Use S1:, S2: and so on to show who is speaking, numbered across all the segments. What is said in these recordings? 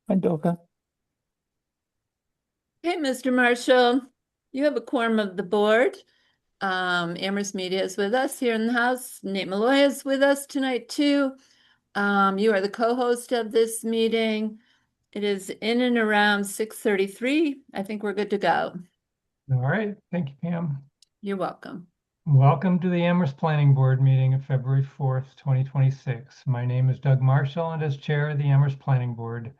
S1: Hi, Doka.
S2: Hey, Mr. Marshall, you have a quorum of the board. Amherst Media is with us here in the house. Nate Malloy is with us tonight too. You are the co-host of this meeting. It is in and around 6:33. I think we're good to go.
S3: All right, thank you, Pam.
S2: You're welcome.
S3: Welcome to the Amherst Planning Board meeting of February 4th, 2026. My name is Doug Marshall, and as chair of the Amherst Planning Board,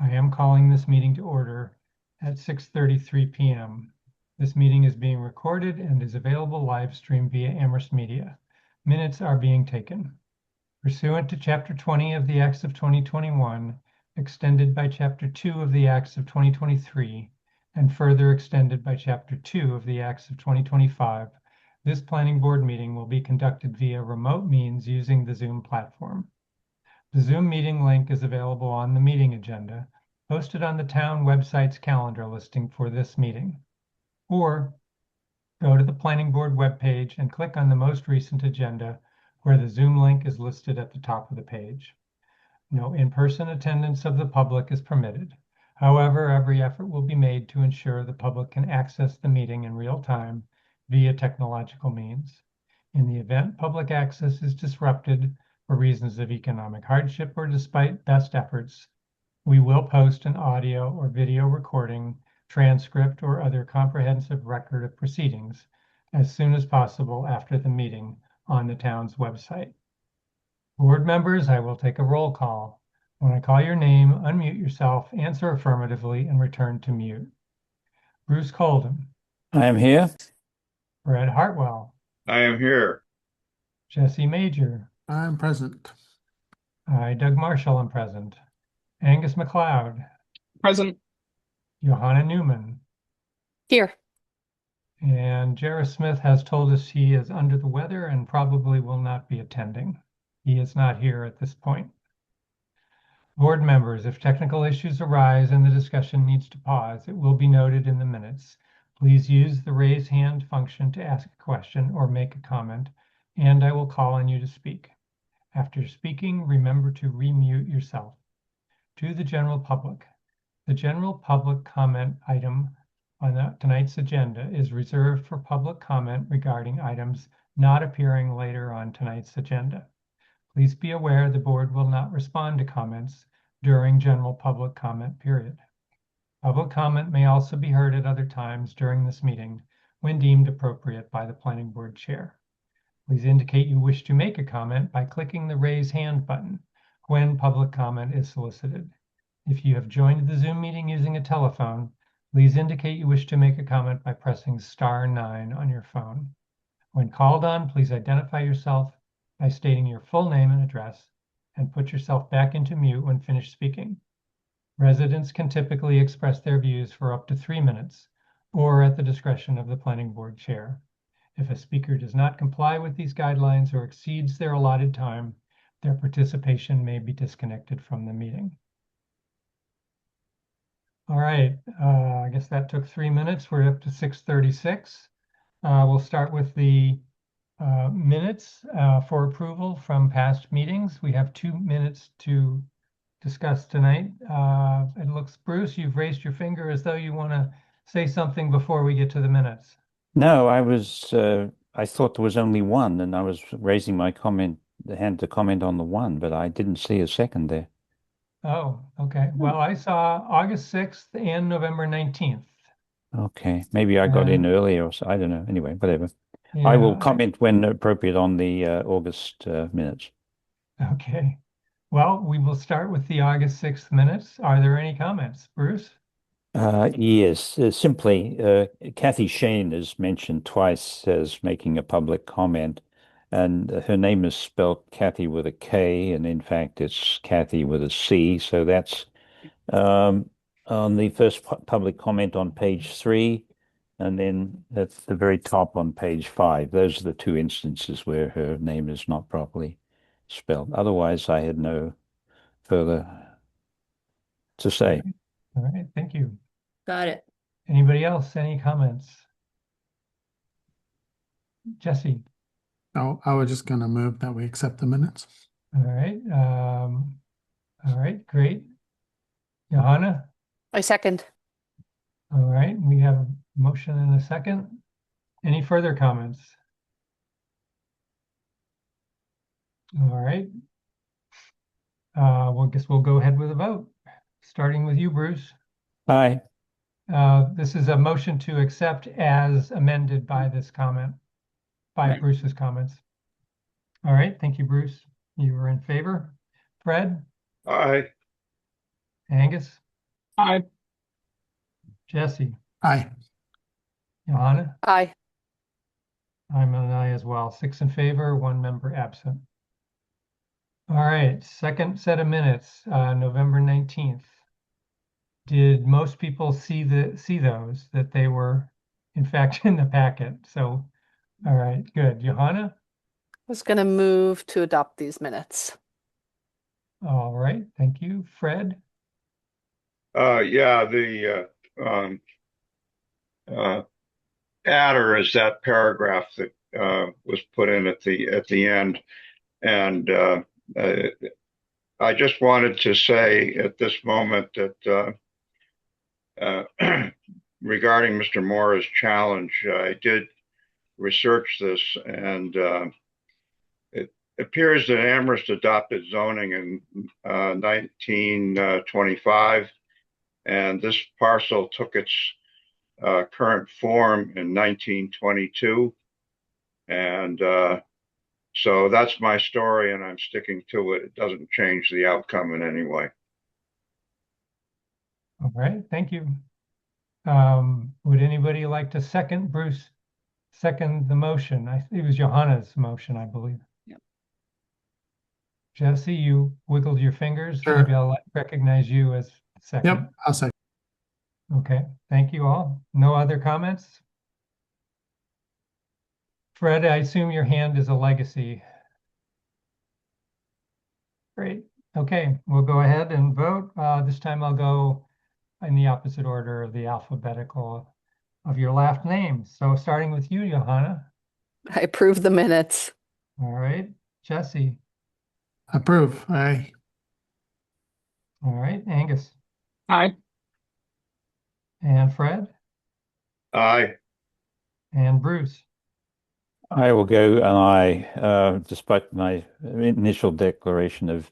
S3: I am calling this meeting to order at 6:33 p.m. This meeting is being recorded and is available live stream via Amherst Media. Minutes are being taken. Pursuant to Chapter 20 of the Acts of 2021, extended by Chapter 2 of the Acts of 2023, and further extended by Chapter 2 of the Acts of 2025, this planning board meeting will be conducted via remote means using the Zoom platform. The Zoom meeting link is available on the meeting agenda, posted on the town website's calendar listing for this meeting. Or go to the planning board webpage and click on the most recent agenda where the Zoom link is listed at the top of the page. No in-person attendance of the public is permitted. However, every effort will be made to ensure the public can access the meeting in real time via technological means. In the event public access is disrupted for reasons of economic hardship or despite best efforts, we will post an audio or video recording, transcript, or other comprehensive record of proceedings as soon as possible after the meeting on the town's website. Board members, I will take a roll call. When I call your name, unmute yourself, answer affirmatively, and return to mute. Bruce Colden,
S1: I am here.
S3: Brad Hartwell,
S4: I am here.
S3: Jesse Major,
S5: I'm present.
S3: I, Doug Marshall, am present. Angus McLeod,
S4: Present.
S3: Johanna Newman,
S6: Here.
S3: and Jarrah Smith has told us he is under the weather and probably will not be attending. He is not here at this point. Board members, if technical issues arise and the discussion needs to pause, it will be noted in the minutes. Please use the raise hand function to ask a question or make a comment, and I will call on you to speak. After speaking, remember to remute yourself. To the general public. The general public comment item on tonight's agenda is reserved for public comment regarding items not appearing later on tonight's agenda. Please be aware the board will not respond to comments during general public comment period. Public comment may also be heard at other times during this meeting when deemed appropriate by the planning board chair. Please indicate you wish to make a comment by clicking the raise hand button when public comment is solicited. If you have joined the Zoom meeting using a telephone, please indicate you wish to make a comment by pressing *9 on your phone. When called on, please identify yourself by stating your full name and address, and put yourself back into mute when finished speaking. Residents can typically express their views for up to 3 minutes, or at the discretion of the planning board chair. If a speaker does not comply with these guidelines or exceeds their allotted time, their participation may be disconnected from the meeting. All right, I guess that took 3 minutes. We're up to 6:36. We'll start with the minutes for approval from past meetings. We have 2 minutes to discuss tonight. It looks, Bruce, you've raised your finger as though you want to say something before we get to the minutes.
S1: No, I thought there was only one, and I was raising my hand to comment on the one, but I didn't see a second there.
S3: Oh, okay. Well, I saw August 6th and November 19th.
S1: Okay, maybe I got in earlier, or so I don't know. Anyway, whatever.
S3: Yeah,
S1: I will comment when appropriate on the August minutes.
S3: Okay. Well, we will start with the August 6th minutes. Are there any comments, Bruce?
S1: Yes, simply, Kathy Shane is mentioned twice as making a public comment, and her name is spelled Kathy with a K, and in fact, it's Kathy with a C. So that's um, on the first public comment on page 3, and then at the very top on page 5. Those are the two instances where her name is not properly spelled. Otherwise, I had no further to say.
S3: All right, thank you.
S2: Got it.
S3: Anybody else? Any comments? Jesse?
S5: Oh, I was just going to move that we accept the minutes.
S3: All right. All right, great. Johanna?
S4: I second.
S3: All right, we have a motion and a second. Any further comments? All right. Well, guess we'll go ahead with a vote, starting with you, Bruce.
S1: Aye.
S3: This is a motion to accept as amended by this comment, by
S1: Right.
S3: Bruce's comments. All right, thank you, Bruce. You were in favor. Fred?
S6: Aye.
S3: Angus?
S6: Aye.
S3: Jesse?
S5: Aye.
S3: Johanna?
S4: Aye.
S3: I'm an aye as well. 6 in favor, 1 member absent. All right, second set of minutes, November 19th. Did most people see those, that they were in fact in the packet? So, all right, good. Johanna?
S4: Was going to move to adopt these minutes.
S3: All right, thank you. Fred?
S6: Yeah, the adder is that paragraph that was put in at the end, and I just wanted to say at this moment that regarding Mr. Mora's challenge, I did research this, and it appears that Amherst adopted zoning in 1925, and this parcel took its current form in 1922. And so that's my story, and I'm sticking to it. It doesn't change the outcome in any way.
S3: All right, thank you. Would anybody like to second Bruce? Second the motion. It was Johanna's motion, I believe.
S4: Yep.
S3: Jesse, you wiggled your fingers.
S5: Sure.
S3: Maybe I'll recognize you as second.
S5: Yep, I'll second.
S3: Okay, thank you all. No other comments? Fred, I assume your hand is a legacy. Great. Okay, we'll go ahead and vote. This time I'll go in the opposite order of the alphabetical of your last name. So starting with you, Johanna.
S4: I approve the minutes.
S3: All right, Jesse.
S5: Approve. Aye.
S3: All right, Angus.
S6: Aye.
S3: And Fred.
S6: Aye.
S3: And Bruce.
S1: I will go an aye, despite my initial declaration of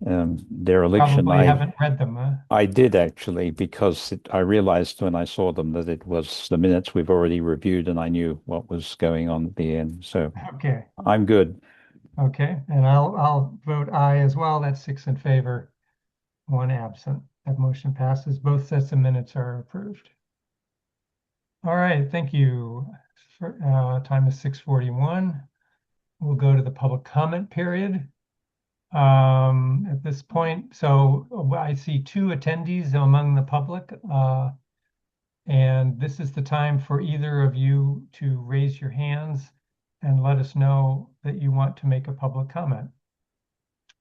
S1: dereliction.
S3: Probably haven't read them, huh?
S1: I did actually, because I realized when I saw them that it was the minutes we've already reviewed, and I knew what was going on at the end. So
S3: Okay.
S1: I'm good.
S3: Okay, and I'll vote aye as well. That's 6 in favor, 1 absent. That motion passes. Both sets of minutes are approved. All right, thank you. Time is 6:41. We'll go to the public comment period. At this point, so I see 2 attendees among the public, and this is the time for either of you to raise your hands and let us know that you want to make a public comment.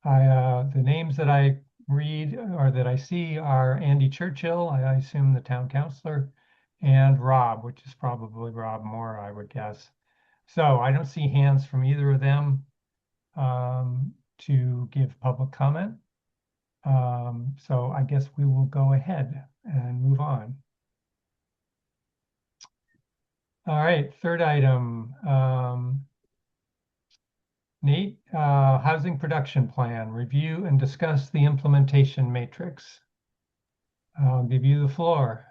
S3: The names that I read or that I see are Andy Churchill, I assume the town councilor, and Rob, which is probably Rob Moore, I would guess. So I don't see hands from either of them to give public comment. So I guess we will go ahead and move on. All right, third item. Nate, housing production plan, review and discuss the implementation matrix. I'll give you the floor.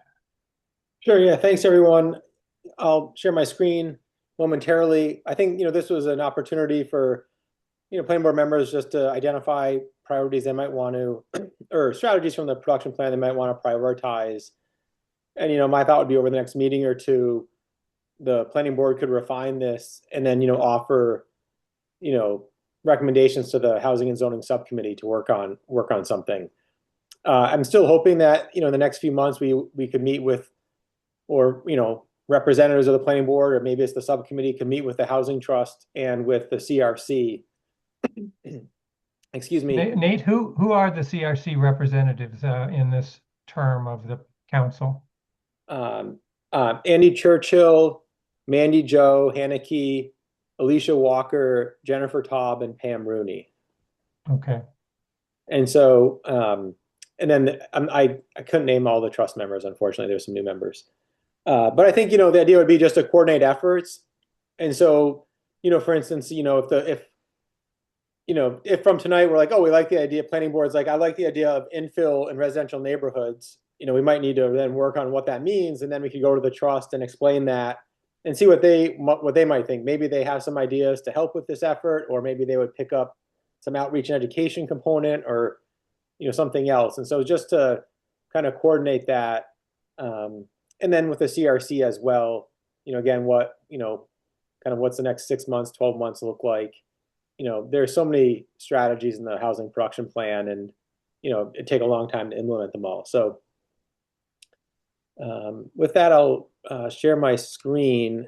S7: Sure, yeah, thanks everyone. I'll share my screen momentarily. I think, this was an opportunity for, planning board members just to identify priorities they might want to, or strategies from the production plan they might want to prioritize. And, my thought would be over the next meeting or two, the planning board could refine this and then, offer, recommendations to the housing and zoning subcommittee to work on something. I'm still hoping that, in the next few months, we could meet with, or, representatives of the planning board, or maybe it's the subcommittee, can meet with the housing trust and with the CRC. Excuse me.
S3: Nate, who are the CRC representatives in this term of the council?
S7: Andy Churchill, Mandy Joe, Haneke, Alicia Walker, Jennifer Taub, and Pam Rooney.
S3: Okay.
S7: And so, and then I couldn't name all the trust members, unfortunately. There's some new members. But I think, the idea would be just to coordinate efforts. And so, for instance, if from tonight we're like, oh, we like the idea, planning board's like, I like the idea of infill in residential neighborhoods, we might need to then work on what that means. And then we could go to the trust and explain that and see what they might think. Maybe they have some ideas to help with this effort, or maybe they would pick up some outreach and education component, or, something else. And so just to kind of coordinate that. And then with the CRC as well, again, what, kind of what's the next 6 months, 12 months look like? There's so many strategies in the housing production plan, and, it'd take a long time to implement them all. So with that, I'll share my screen.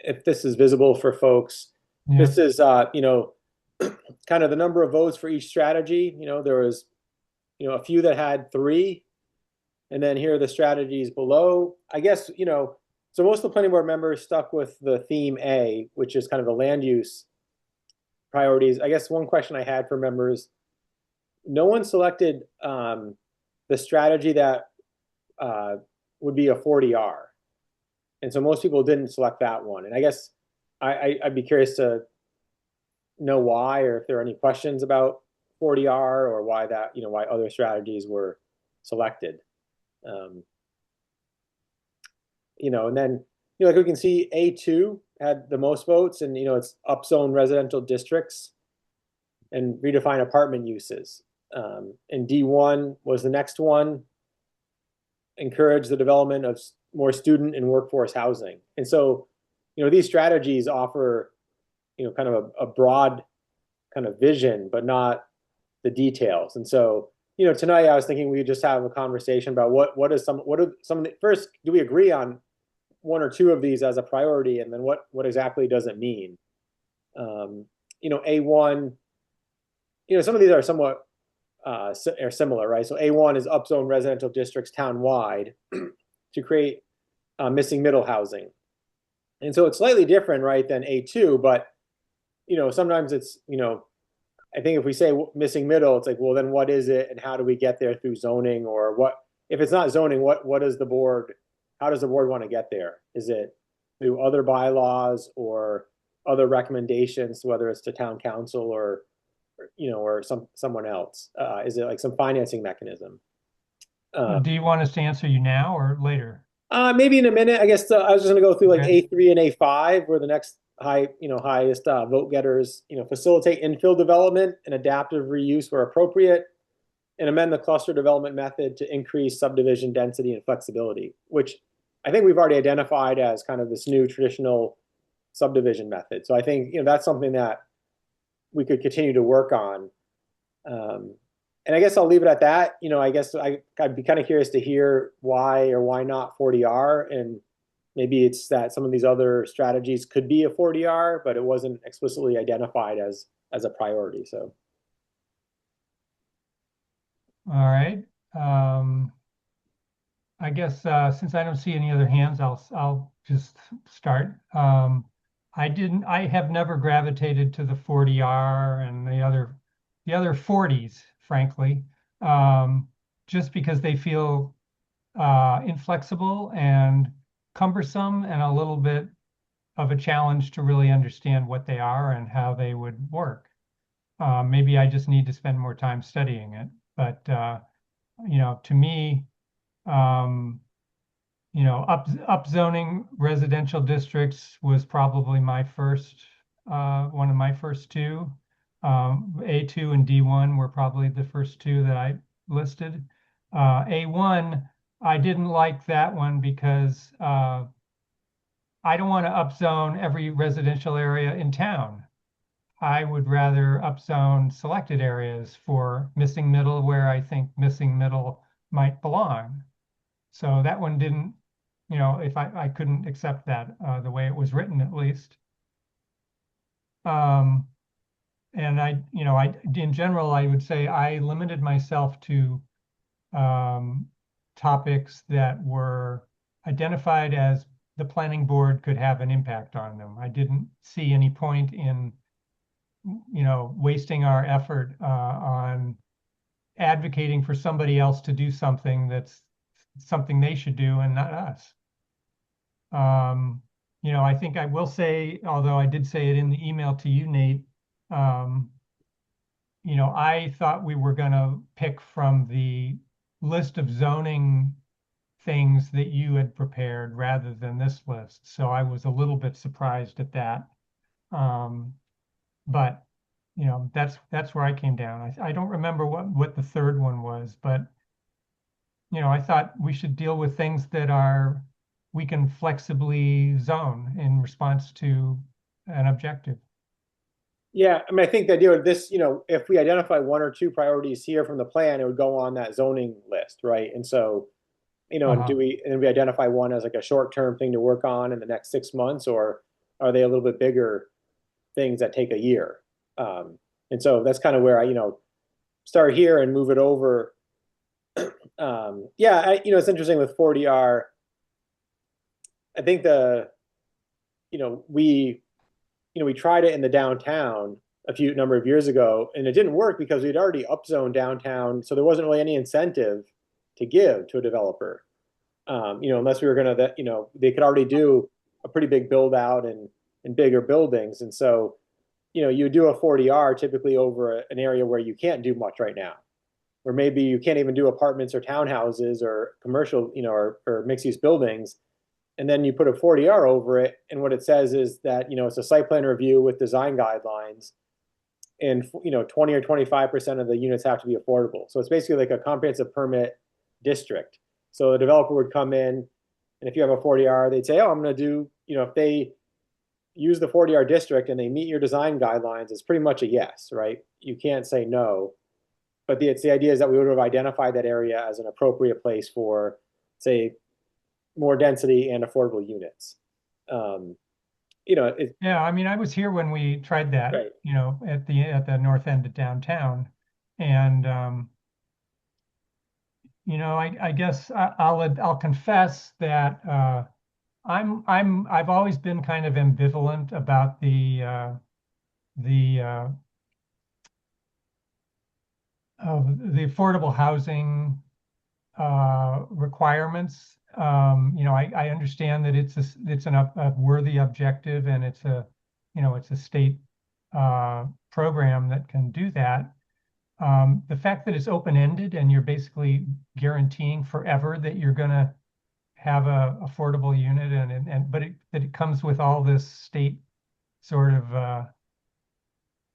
S7: If this is visible for folks,
S3: Yeah.
S7: this is, kind of the number of votes for each strategy. There was, a few that had 3, and then here are the strategies below. I guess, so most of the planning board members stuck with the theme A, which is kind of the land use priorities. I guess one question I had for members, no one selected the strategy that would be a 40R. And so most people didn't select that one. And I guess I'd be curious to know why, or if there are any questions about 40R, or why that, why other strategies were selected. And then, like we can see, A2 had the most votes, and, it's upzone residential districts and redefine apartment uses. And D1 was the next one, encourage the development of more student and workforce housing. And so, these strategies offer, kind of a broad kind of vision, but not the details. And so, tonight I was thinking we would just have a conversation about what are some of the, first, do we agree on 1 or 2 of these as a priority, and then what exactly does it mean? A1, some of these are somewhat are similar, right? So A1 is upzone residential districts town-wide to create missing middle housing. And so it's slightly different, right, than A2, but, sometimes it's, I think if we say missing middle, it's like, well, then what is it, and how do we get there through zoning? Or what, if it's not zoning, what is the board, how does the board want to get there? Is it through other bylaws or other recommendations, whether it's to town council or someone else? Is it like some financing mechanism?
S3: Do you want us to answer you now or later?
S7: Maybe in a minute. I guess I was just going to go through like
S3: Okay.
S7: A3 and A5, where the next highest vote getters, facilitate infill development and adaptive reuse where appropriate, and amend the cluster development method to increase subdivision density and flexibility, which I think we've already identified as kind of this new traditional subdivision method. So I think, that's something that we could continue to work on. And I guess I'll leave it at that. I guess I'd be kind of curious to hear why or why not 40R, and maybe it's that some of these other strategies could be a 40R, but it wasn't explicitly identified as a priority. So.
S3: All right. I guess since I don't see any other hands, I'll just start. I have never gravitated to the 40R and the other 40s, frankly, just because they feel inflexible and cumbersome, and a little bit of a challenge to really understand what they are and how they would work. Maybe I just need to spend more time studying it, but to me, upzoning residential districts was probably my first, one of my first 2. A2 and D1 were probably the first 2 that I listed. A1, I didn't like that one because I don't want to upzone every residential area in town. I would rather upzone selected areas for missing middle where I think missing middle might belong. So that one didn't, if I couldn't accept that the way it was written, at least. And in general, I would say I limited myself to topics that were identified as the planning board could have an impact on them. I didn't see any point in wasting our effort on advocating for somebody else to do something that's something they should do and not us. I think I will say, although I did say it in the email to you, Nate, I thought we were going to pick from the list of zoning things that you had prepared rather than this list. So I was a little bit surprised at that. But that's where I came down. I don't remember what the third one was, but I thought we should deal with things that we can flexibly zone in response to an objective.
S7: Yeah, I mean, I think the idea of this, if we identify one or two priorities here from the plan, it would go on that zoning list, right? And so, and we identify one as like a short-term thing to work on in the next 6 months, or are they a little bit bigger things that take a year? And so that's kind of where I, start here and move it over. It's interesting with 40R. I think we tried it in the downtown a number of years ago, and it didn't work because we'd already upzoned downtown, so there wasn't really any incentive to give to a developer, unless we were going to, they could already do a pretty big build out and bigger buildings, and so, you do a 40R typically over an area where you can't do much right now, or maybe you can't even do apartments or townhouses or commercial, or mixed use buildings. And then you put a 40R over it, and what it says is that it's a site plan review with design guidelines, and 20 or 25% of the units have to be affordable. So it's basically like a comprehensive permit district. So the developer would come in, and if you have a 40R, they'd say, "Oh, I'm going to do," if they use the 40R district and they meet your design guidelines, it's pretty much a yes, right? You can't say no. But the idea is that we would have identified that area as an appropriate place for, say, more density and affordable units.
S3: Yeah, I mean, I was here when we tried that,
S7: right.
S3: At the north end of downtown, and I guess I'll confess that I've always been kind of ambivalent about the affordable housing requirements. I understand that it's a worthy objective, and it's a state program that can do that. The fact that it's open-ended and you're basically guaranteeing forever that you're going to have a affordable unit, but it comes with all this state sort of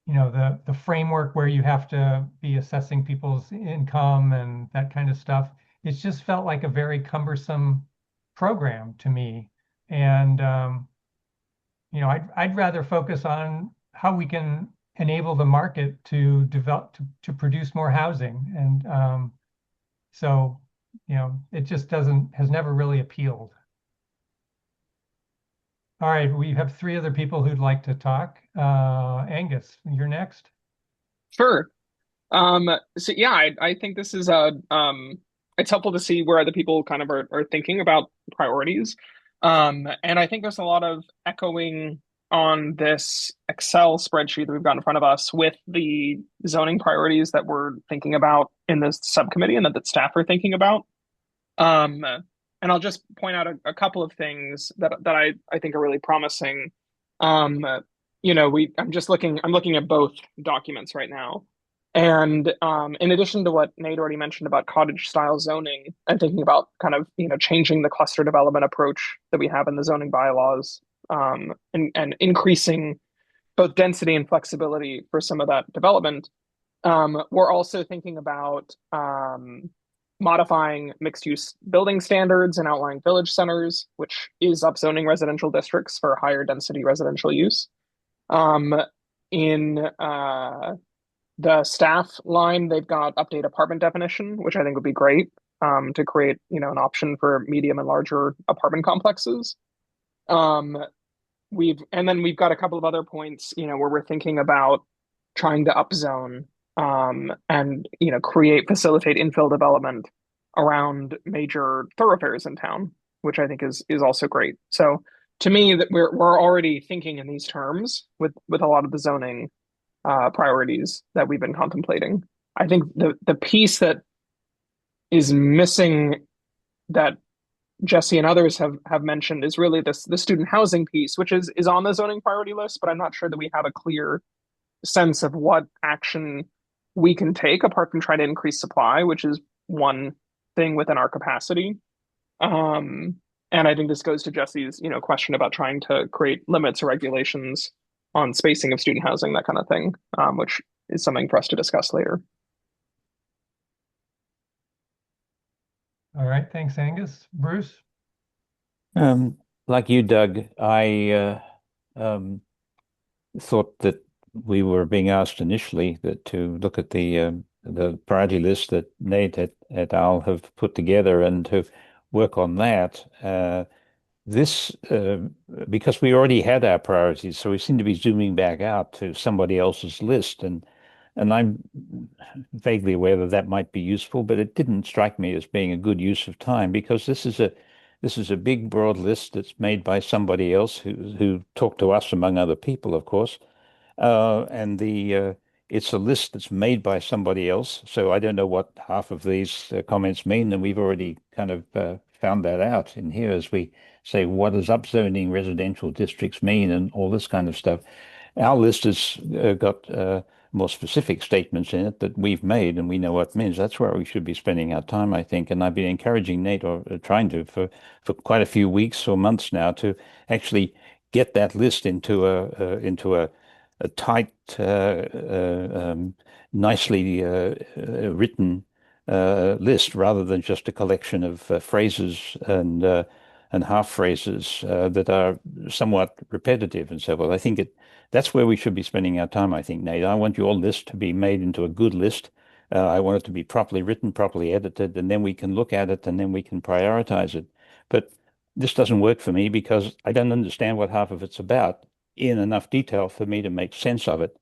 S3: the framework where you have to be assessing people's income and that kind of stuff. It's just felt like a very cumbersome program to me. And, I'd rather focus on how we can enable the market to develop, to produce more housing. And so, it just has never really appealed. All right, we have 3 other people who'd like to talk. Angus, you're next.
S8: Sure. So yeah, I think this is it's helpful to see where other people kind of are thinking about priorities. And I think there's a lot of echoing on this Excel spreadsheet that we've got in front of us with the zoning priorities that we're thinking about in this subcommittee and that the staff are thinking about. And I'll just point out a couple of things that I think are really promising. I'm looking at both documents right now. And in addition to what Nate already mentioned about cottage style zoning, I'm thinking about kind of, changing the cluster development approach that we have in the zoning bylaws, and increasing both density and flexibility for some of that development. We're also thinking about modifying mixed-use building standards and outlying village centers, which is upzoning residential districts for higher density residential use. In the staff line, they've got update apartment definition, which I think would be great, to create, an option for medium and larger apartment complexes. We've got a couple of other points, where we're thinking about trying to upzone, and facilitate infill development around major thoroughfares in town, which I think is also great. So to me, that we're already thinking in these terms with a lot of the zoning. priorities that we've been contemplating. I think the piece that is missing that Jesse and others have mentioned is really this the student housing piece, which is on the zoning priority list, but I'm not sure that we have a clear sense of what action we can take apart from trying to increase supply, which is one thing within our capacity. And I think this goes to Jesse's, question about trying to create limits or regulations on spacing of student housing, that kind of thing, which is something for us to discuss later.
S3: All right, thanks, Angus. Bruce?
S1: Like you, Doug, I thought that we were being asked initially to look at the priority list that Nate et al. Have put together and to work on that. This because we already had our priorities, so we seem to be zooming back out to somebody else's list, and I'm vaguely aware that that might be useful, but it didn't strike me as being a good use of time because this is a big, broad list that's made by somebody else who talked to us among other people, of course. And it's a list that's made by somebody else. So I don't know what half of these comments mean, and we've already kind of found that out in here as we say, what does upzoning residential districts mean, and all this kind of stuff. Our list has got more specific statements in it that we've made, and we know what it means. That's where we should be spending our time, I think. And I've been encouraging Nate, or trying to, for quite a few weeks or months now, to actually get that list into a tight, nicely written list, rather than just a collection of phrases and half phrases that are somewhat repetitive and so forth. I think that's where we should be spending our time, I think, Nate. I want your list to be made into a good list. I want it to be properly written, properly edited, and then we can look at it and then we can prioritize it. But this doesn't work for me because I don't understand what half of it's about in enough detail for me to make sense of it.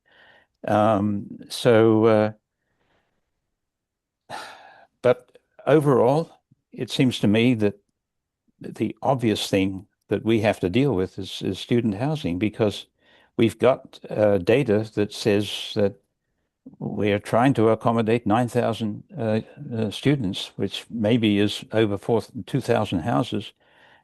S1: But overall, it seems to me that the obvious thing that we have to deal with is student housing, because we've got data that says that we're trying to accommodate 9,000 students, which maybe is over 2,000 houses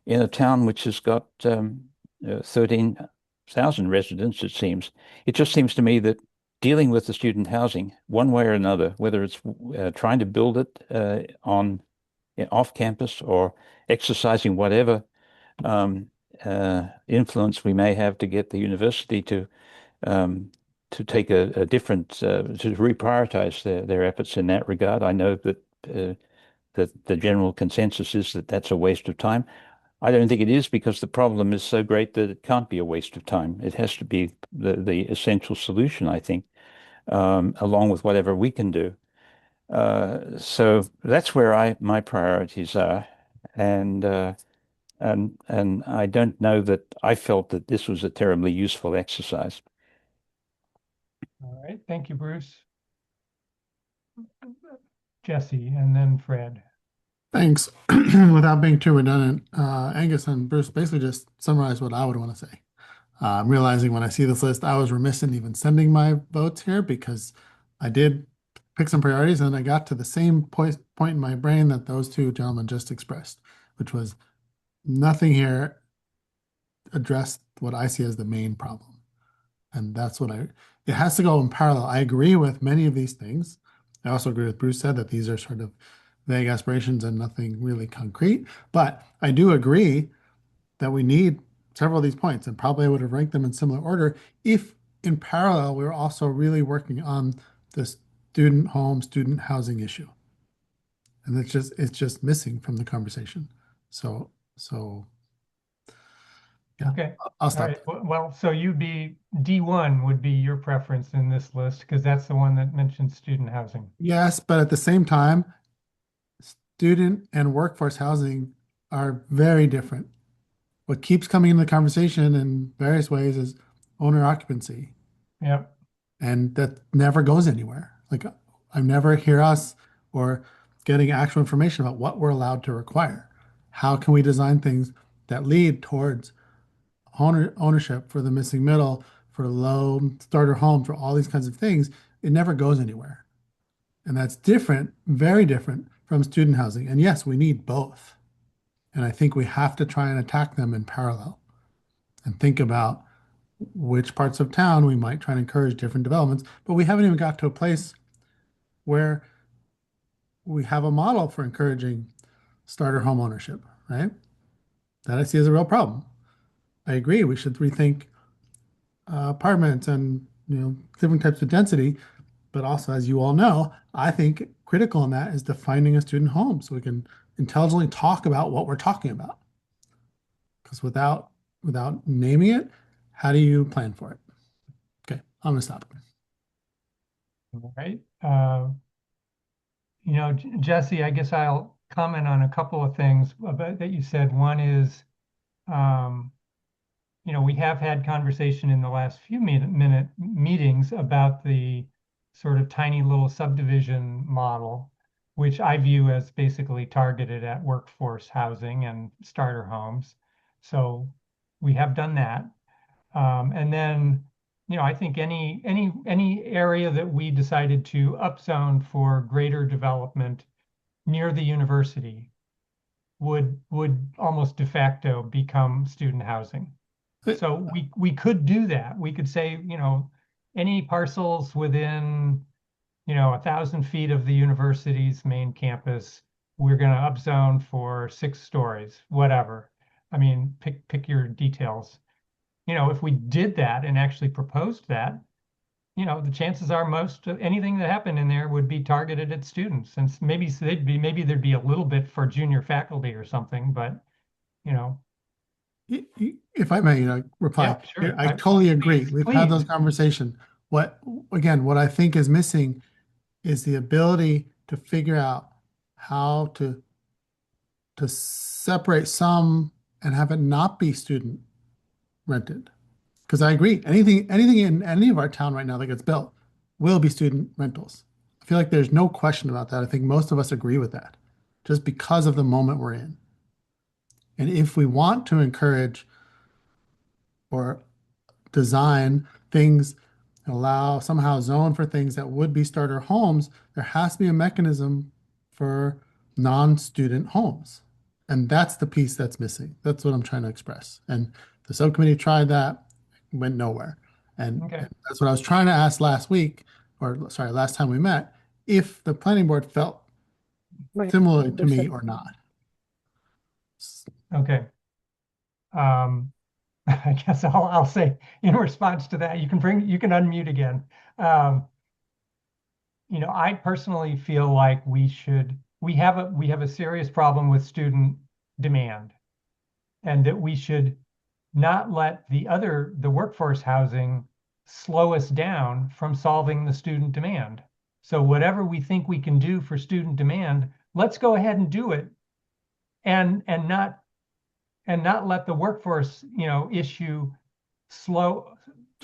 S1: in a town which has got 13,000 residents, it seems. It just seems to me that dealing with the student housing, one way or another, whether it's trying to build it off campus or exercising whatever influence we may have to get the university to take a different to reprioritize their efforts in that regard. I know that that the general consensus is that that's a waste of time. I don't think it is, because the problem is so great that it can't be a waste of time. It has to be the essential solution, I think, along with whatever we can do. So that's where my priorities are, and I don't know that I felt that this was a terribly useful exercise.
S3: All right, thank you, Bruce. Jesse, and then Fred.
S5: Thanks. Without being too redundant, Angus and Bruce basically just summarized what I would want to say. I'm realizing when I see this list, I was remiss in even sending my votes here, because I did pick some priorities and I got to the same point in my brain that those two gentlemen just expressed, which was nothing here addressed what I see as the main problem. And that's what it has to go in parallel. I agree with many of these things. I also agree with Bruce said that these are sort of vague aspirations and nothing really concrete. But I do agree that we need several of these points, and probably I would have ranked them in similar order if in parallel we were also really working on the student housing issue. And it's just missing from the conversation. So yeah,
S3: Okay.
S5: I'll stop.
S3: All right. Well, so D1 would be your preference in this list, because that's the one that mentions student housing.
S5: Yes, but at the same time, student and workforce housing are very different. What keeps coming into the conversation in various ways is owner occupancy.
S3: Yep.
S5: And that never goes anywhere. Like, I never hear us or getting actual information about what we're allowed to require. How can we design things that lead towards ownership for the missing middle for low starter homes, for all these kinds of things, it never goes anywhere. And that's different, very different from student housing. And yes, we need both. And I think we have to try and attack them in parallel and think about which parts of town we might try and encourage different developments. But we haven't even got to a place where we have a model for encouraging starter home ownership, right? That I see as a real problem. I agree, we should rethink apartments and different types of density. But also, as you all know, I think critical in that is defining a student home so we can intelligently talk about what we're talking about. Because without naming it, how do you plan for it? Okay, I'm gonna stop.
S3: All right. Jesse, I guess I'll comment on a couple of things about that you said. One is, we have had conversation in the last few minute meetings about the sort of tiny little subdivision model, which I view as basically targeted at workforce housing and starter homes. So we have done that. And then, I think any area that we decided to upzone for greater development near the university would almost de facto become student housing. So we could do that. We could say, any parcels within, 1,000 feet of the university's main campus, we're going to upzone for 6 stories, whatever. I mean, pick your details. If we did that and actually proposed that, the chances are most of anything that happened in there would be targeted at students. And maybe there'd be a little bit for junior faculty or something, but
S5: If I may, reply,
S3: yeah, sure.
S5: I totally agree.
S3: Please,
S5: We've had those
S3: please.
S5: conversations. What I think is missing is the ability to figure out how to separate some and have it not be student rented. Because I agree, anything in any of our town right now that gets built will be student rentals. I feel like there's no question about that. I think most of us agree with that, just because of the moment we're in. And if we want to encourage or design things, allow somehow zone for things that would be starter homes, there has to be a mechanism for non-student homes. And that's the piece that's missing. That's what I'm trying to express. And the subcommittee tried that, went nowhere. And
S3: Okay.
S5: that's what I was trying to ask last time we met, if the planning board felt
S4: Right.
S5: similar to me or not.
S3: Okay. I guess I'll say in response to that, you can unmute again. I personally feel like we have a serious problem with student demand, and that we should not let the workforce housing slow us down from solving the student demand. So whatever we think we can do for student demand, let's go ahead and do it, and not let the workforce, issue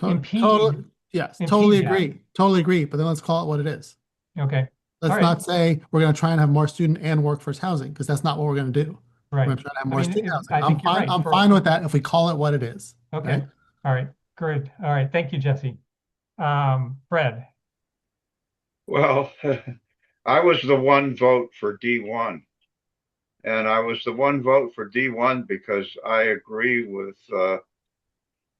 S3: impede.
S5: Yes,
S3: impede
S5: totally
S3: that.
S5: agree. Totally agree. But then let's call it what it is.
S3: Okay.
S5: Let's
S3: All right.
S5: not say we're going to try and have more student and workforce housing, because that's not what we're going to do.
S3: Right.
S5: We're going to try to have more student housing.
S3: I think you're right.
S5: I'm fine with that if we call it what it is.
S3: Okay.
S5: Right?
S3: All right. Good. All right. Thank you, Jesse. Fred.
S6: Well, I was the one vote for D1. And I was the one vote for D1 because I agree with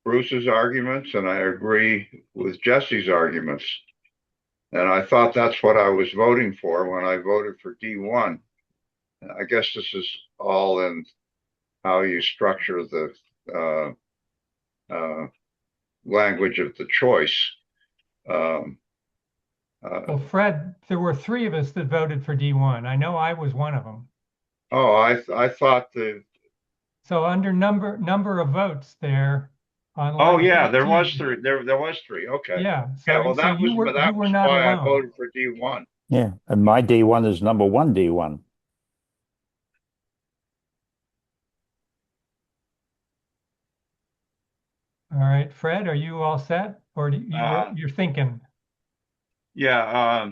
S6: Bruce's arguments and I agree with Jesse's arguments. And I thought that's what I was voting for when I voted for D1. I guess this is all in how you structure the language of the choice.
S3: Well, Fred, there were 3 of us that voted for D1. I know I was one of them.
S6: Oh, I thought
S3: So under number of votes there on
S6: oh yeah,
S3: line
S6: there was
S3: 13.
S6: 3. There was 3. Okay.
S3: Yeah.
S6: Yeah,
S3: So,
S6: well that was
S3: you were not
S6: why I
S3: alone.
S6: voted for D1.
S1: Yeah, and my D1 is number 1 D1.
S3: All right, Fred, are you all set, or you're thinking?
S6: Yeah,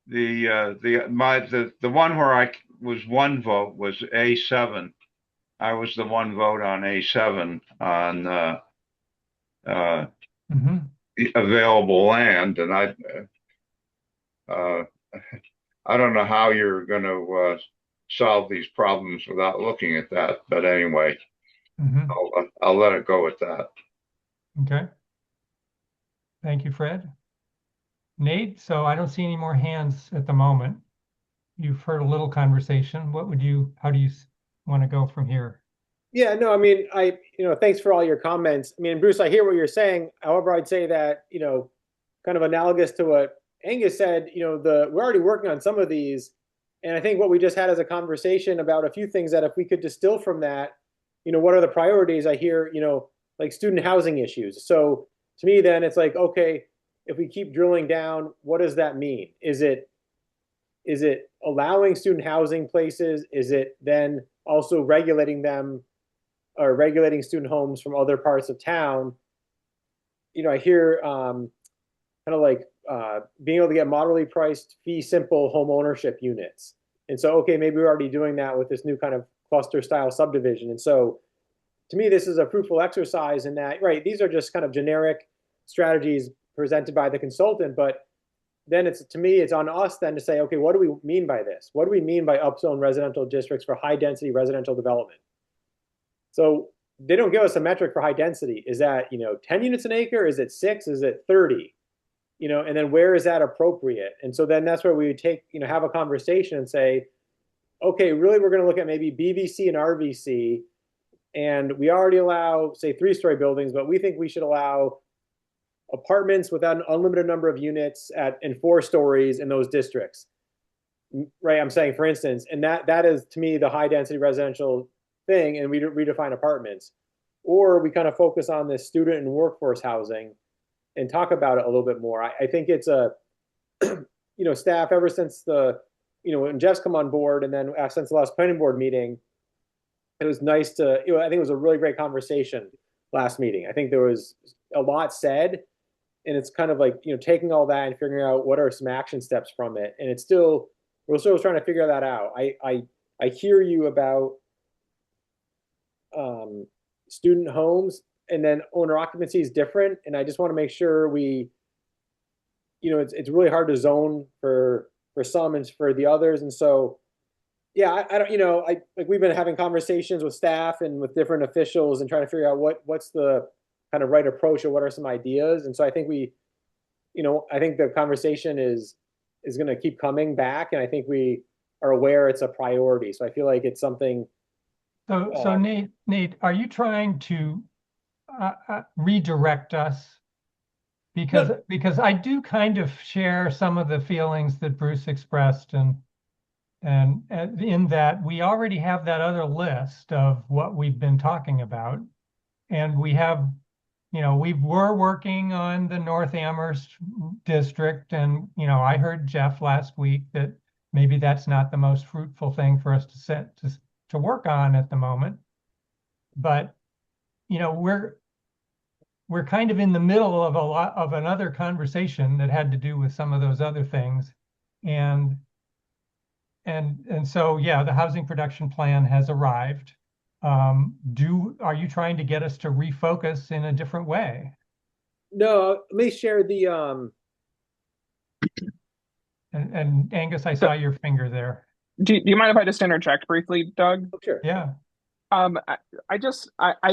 S6: the one where I was one vote was A7. I was the one vote on A7 on available land, and uh, I don't know how you're going to solve these problems without looking at that. But anyway, I'll let it go with that.
S3: Okay. Thank you, Fred. Nate, so I don't see any more hands at the moment. You've heard a little conversation. How do you want to go from here?
S7: Yeah, no, I mean, thanks for all your comments. I mean, Bruce, I hear what you're saying. However, I'd say that, kind of analogous to what Angus said, we're already working on some of these. And I think what we just had is a conversation about a few things that if we could distill from that, what are the priorities? I hear, like student housing issues. So to me, then it's like, okay, if we keep drilling down, what does that mean? Is it allowing student housing places? Is it then also regulating them or regulating student homes from other parts of town? I hear kind of like being able to get moderately priced, fee simple home ownership units. And so, okay, maybe we're already doing that with this new kind of cluster style subdivision. And so to me, this is a fruitful exercise in that, right, these are just kind of generic strategies presented by the consultant, but then to me, it's on us then to say, okay, what do we mean by this? What do we mean by upzone residential districts for high density residential development? So they don't give us a metric for high density. Is that, 10 units an acre? Is it 6? Is it 30? And then where is that appropriate? And so then that's where we would take, have a conversation and say, okay, really, we're going to look at maybe BVC and RVC. And we already allow, say, 3-story buildings, but we think we should allow apartments with an unlimited number of units in 4 stories in those districts. Right, I'm saying, for instance, and that is, to me, the high density residential thing, and we redefine apartments. Or we kind of focus on this student and workforce housing and talk about it a little bit more. I think it's staff ever since when Jeff's come on board and then since the last planning board meeting, it was nice to, I think it was a really great conversation last meeting. I think there was a lot said, and it's kind of like, taking all that and figuring out what are some action steps from it. And we're still trying to figure that out. I hear you about student homes, and then owner occupancy is different. And I just want to make sure it's really hard to zone for some and for the others. And so, yeah, I don't, like we've been having conversations with staff and with different officials and trying to figure out what's the kind of right approach or what are some ideas. And so I think I think the conversation is going to keep coming back. And I think we are aware it's a priority. So I feel like it's something.
S3: So Nate, are you trying to redirect us? Because I do kind of share some of the feelings that Bruce expressed, and in that we already have that other list of what we've been talking about, and we have, we were working on the North Amherst district, and I heard Jeff last week that maybe that's not the most fruitful thing for us to work on at the moment. But we're kind of in the middle of another conversation that had to do with some of those other things. And so, yeah, the housing production plan has arrived. Are you trying to get us to refocus in a different way?
S7: No, let me share the
S3: and Angus, I saw your finger there.
S8: Do you mind if I just interject briefly, Doug?
S7: Oh, sure.
S3: Yeah.
S8: I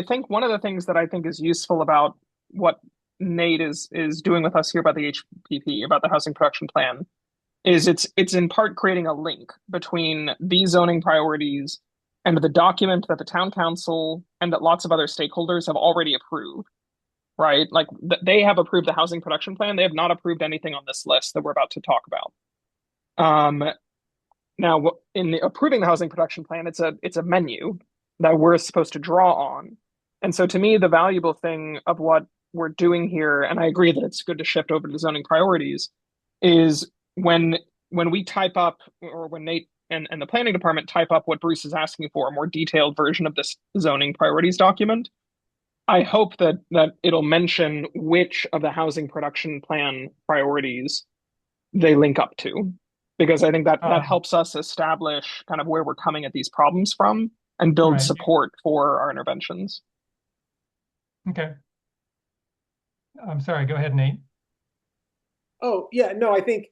S8: think one of the things that I think is useful about what Nate is doing with us here about the HPP, about the housing production plan, is it's in part creating a link between these zoning priorities and the document that the town council and that lots of other stakeholders have already approved, right? Like they have approved the housing production plan. They have not approved anything on this list that we're about to talk about. Now, in approving the housing production plan, it's a menu that we're supposed to draw on. And so to me, the valuable thing of what we're doing here, and I agree that it's good to shift over to zoning priorities, is when we type up, or when Nate and the planning department type up what Bruce is asking for, a more detailed version of this zoning priorities document, I hope that it'll mention which of the housing production plan priorities they link up to. Because I think that helps us establish kind of where we're coming at these problems from and build
S3: Right.
S8: support for our interventions.
S3: Okay. I'm sorry, go ahead, Nate.
S7: Oh, yeah, no, I think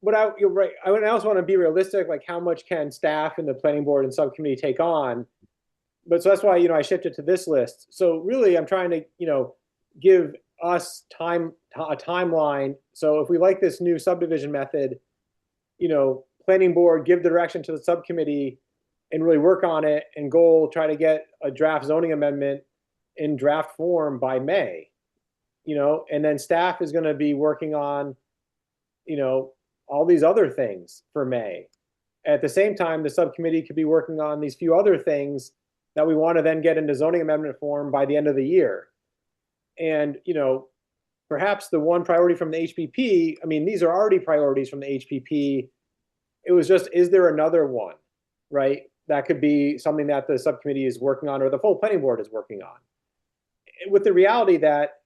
S7: you're right. I also want to be realistic, like how much can staff and the planning board and subcommittee take on? But so that's why, I shifted to this list. So really I'm trying to, give us a timeline. So if we like this new subdivision method, planning board, give the direction to the subcommittee and really work on it, and goal, try to get a draft zoning amendment in draft form by May, and then staff is going to be working on, all these other things for May. At the same time, the subcommittee could be working on these few other things that we want to then get into zoning amendment form by the end of the year. And, perhaps the one priority from the HPP, I mean, these are already priorities from the HPP. It was just, is there another one, right? That could be something that the subcommittee is working on, or the full planning board is working on. With the reality that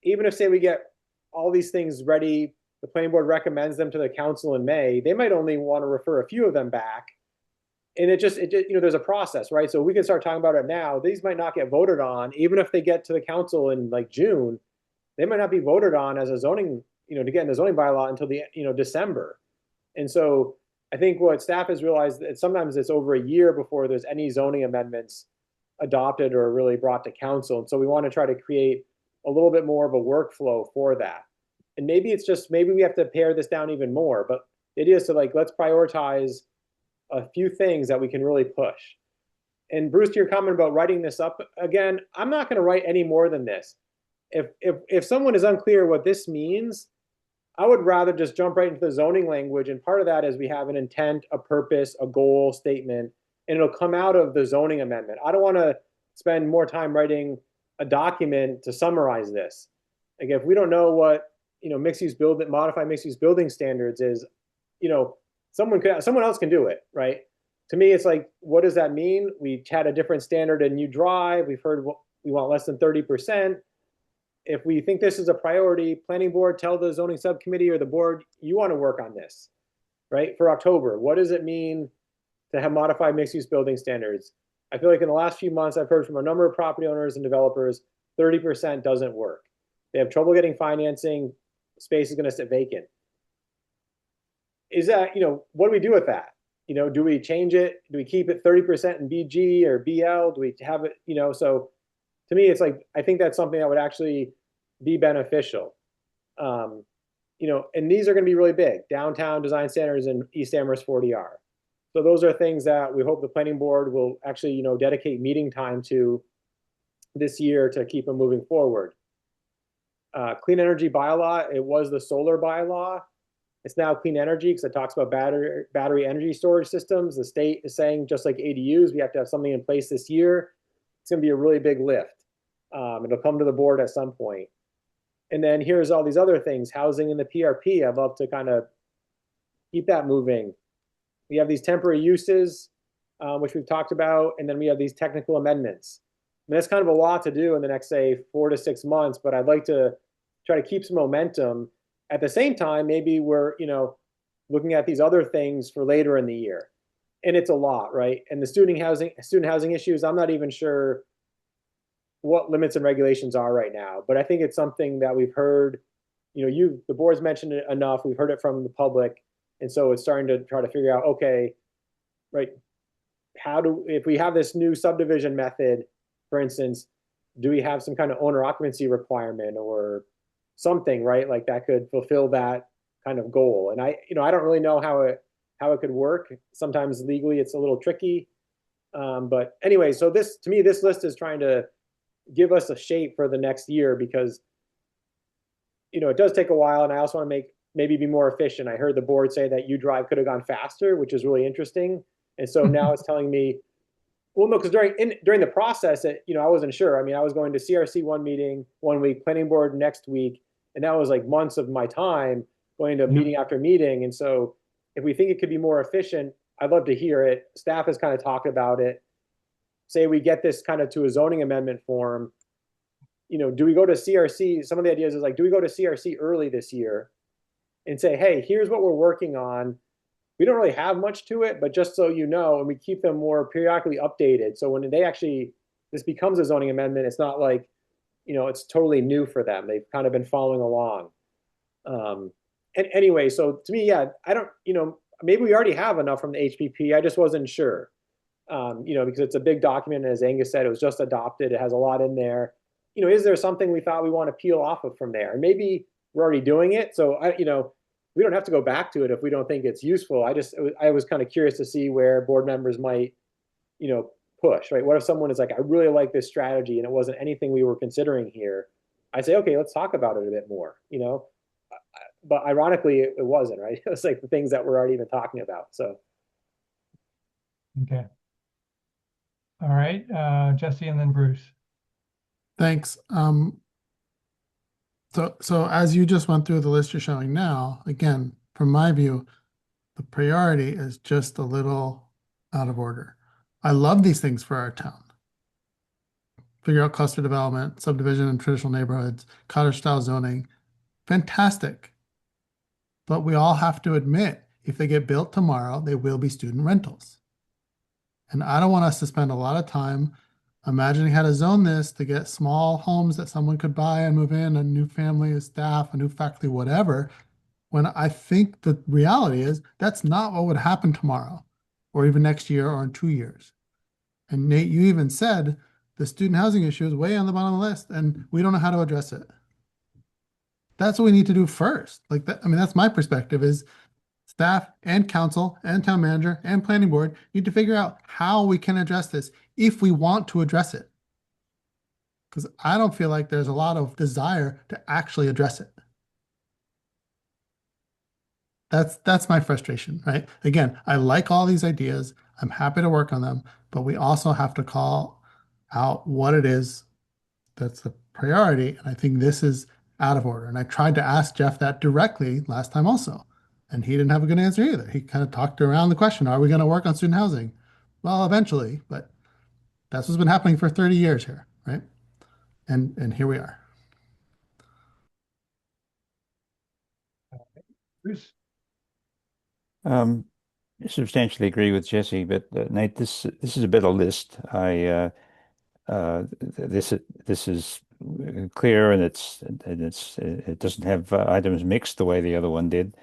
S7: even if, say, we get all these things ready, the planning board recommends them to the council in May, they might only want to refer a few of them back. And it just, there's a process, right? So we can start talking about it now. These might not get voted on, even if they get to the council in like June, they might not be voted on as a zoning, to get in the zoning bylaw until the, December. And so I think what staff has realized that sometimes it's over a year before there's any zoning amendments adopted or really brought to council. And so we want to try to create a little bit more of a workflow for that. And maybe it's just, maybe we have to pare this down even more, but the idea is to like, let's prioritize a few things that we can really push. And Bruce, to your comment about writing this up again, I'm not going to write any more than this. If someone is unclear what this means, I would rather just jump right into the zoning language. And part of that is we have an intent, a purpose, a goal statement, and it'll come out of the zoning amendment. I don't want to spend more time writing a document to summarize this. Like if we don't know what, modified mixed use building standards is, someone else can do it, right? To me, it's like, what does that mean? We had a different standard in New Drive. We've heard we want less than 30%. If we think this is a priority, planning board, tell the zoning subcommittee or the board, you want to work on this, right? For October, what does it mean to have modified mixed use building standards? I feel like in the last few months, I've heard from a number of property owners and developers, 30% doesn't work. They have trouble getting financing. Space is going to sit vacant. Is that, what do we do with that? Do we change it? Do we keep it 30% in BG or BL? Do we have it, so to me, it's like, I think that's something that would actually be beneficial. And these are going to be really big, downtown design standards and East Amherst 40R. So those are things that we hope the planning board will actually, dedicate meeting time to this year to keep them moving forward. Clean energy bylaw, it was the solar bylaw. It's now clean energy because it talks about battery energy storage systems. The state is saying, just like ADUs, we have to have something in place this year. It's going to be a really big lift. It'll come to the board at some point. And then here's all these other things, housing in the PRP. I'd love to kind of keep that moving. We have these temporary uses, which we've talked about, and then we have these technical amendments. And that's kind of a lot to do in the next, say, 4 to 6 months, but I'd like to try to keep some momentum. At the same time, maybe we're, looking at these other things for later in the year. And it's a lot, right? And the student housing issues, I'm not even sure what limits and regulations are right now, but I think it's something that we've heard, the board's mentioned it enough. We've heard it from the public. And so it's starting to try to figure out, okay, right, if we have this new subdivision method, for instance, do we have some kind of owner occupancy requirement or something, right? Like that could fulfill that kind of goal. And I don't really know how it could work. Sometimes legally it's a little tricky. But anyway, so to me, this list is trying to give us a shape for the next year because, it does take a while. And I also want to maybe be more efficient. I heard the board say that UDrive could have gone faster, which is really interesting. And so now it's telling me, well, no, because during the process, I wasn't sure. I mean, I was going to CRC one meeting 1 week, planning board next week, and that was like months of my time going to meeting after meeting. And so if we think it could be more efficient, I'd love to hear it. Staff has kind of talked about it. Say we get this kind of to a zoning amendment form, do we go to CRC? Some of the ideas is like, do we go to CRC early this year and say, hey, here's what we're working on. We don't really have much to it, but just so you know, and we keep them more periodically updated. So when this becomes a zoning amendment, it's not like, it's totally new for them. They've kind of been following along. And anyway, so to me, yeah, I don't, maybe we already have enough from the HPP. I just wasn't sure, because it's a big document. And as Angus said, it was just adopted. It has a lot in there. Is there something we thought we want to peel off of from there? And maybe we're already doing it. So we don't have to go back to it if we don't think it's useful. I was kind of curious to see where board members might, push, right? What if someone is like, I really like this strategy and it wasn't anything we were considering here? I say, okay, let's talk about it a bit more, but ironically, it wasn't, right? It was like the things that we're already even talking about. So,
S3: Okay. All right, Jesse and then Bruce.
S5: Thanks. So as you just went through the list you're showing now, again, from my view, the priority is just a little out of order. I love these things for our town. Figure out cluster development, subdivision in traditional neighborhoods, cottage style zoning. Fantastic. But we all have to admit, if they get built tomorrow, they will be student rentals. And I don't want us to spend a lot of time imagining how to zone this to get small homes that someone could buy and move in, a new family, a staff, a new faculty, whatever, when I think the reality is that's not what would happen tomorrow or even next year or in 2 years. And Nate, you even said the student housing issue is way on the bottom of the list and we don't know how to address it. That's what we need to do first. Like that, I mean, that's my perspective is staff and council and town manager and planning board need to figure out how we can address this if we want to address it. Because I don't feel like there's a lot of desire to actually address it. That's my frustration, right? Again, I like all these ideas. I'm happy to work on them, but we also have to call out what it is that's the priority. And I think this is out of order. And I tried to ask Jeff that directly last time also. And he didn't have a good answer either. He kind of talked around the question, are we going to work on student housing? Well, eventually, but that's what's been happening for 30 years here, right? And here we are.
S3: Bruce.
S1: Substantially agree with Jesse, but Nate, this is a better list. This is clear and it doesn't have items mixed the way the other one did,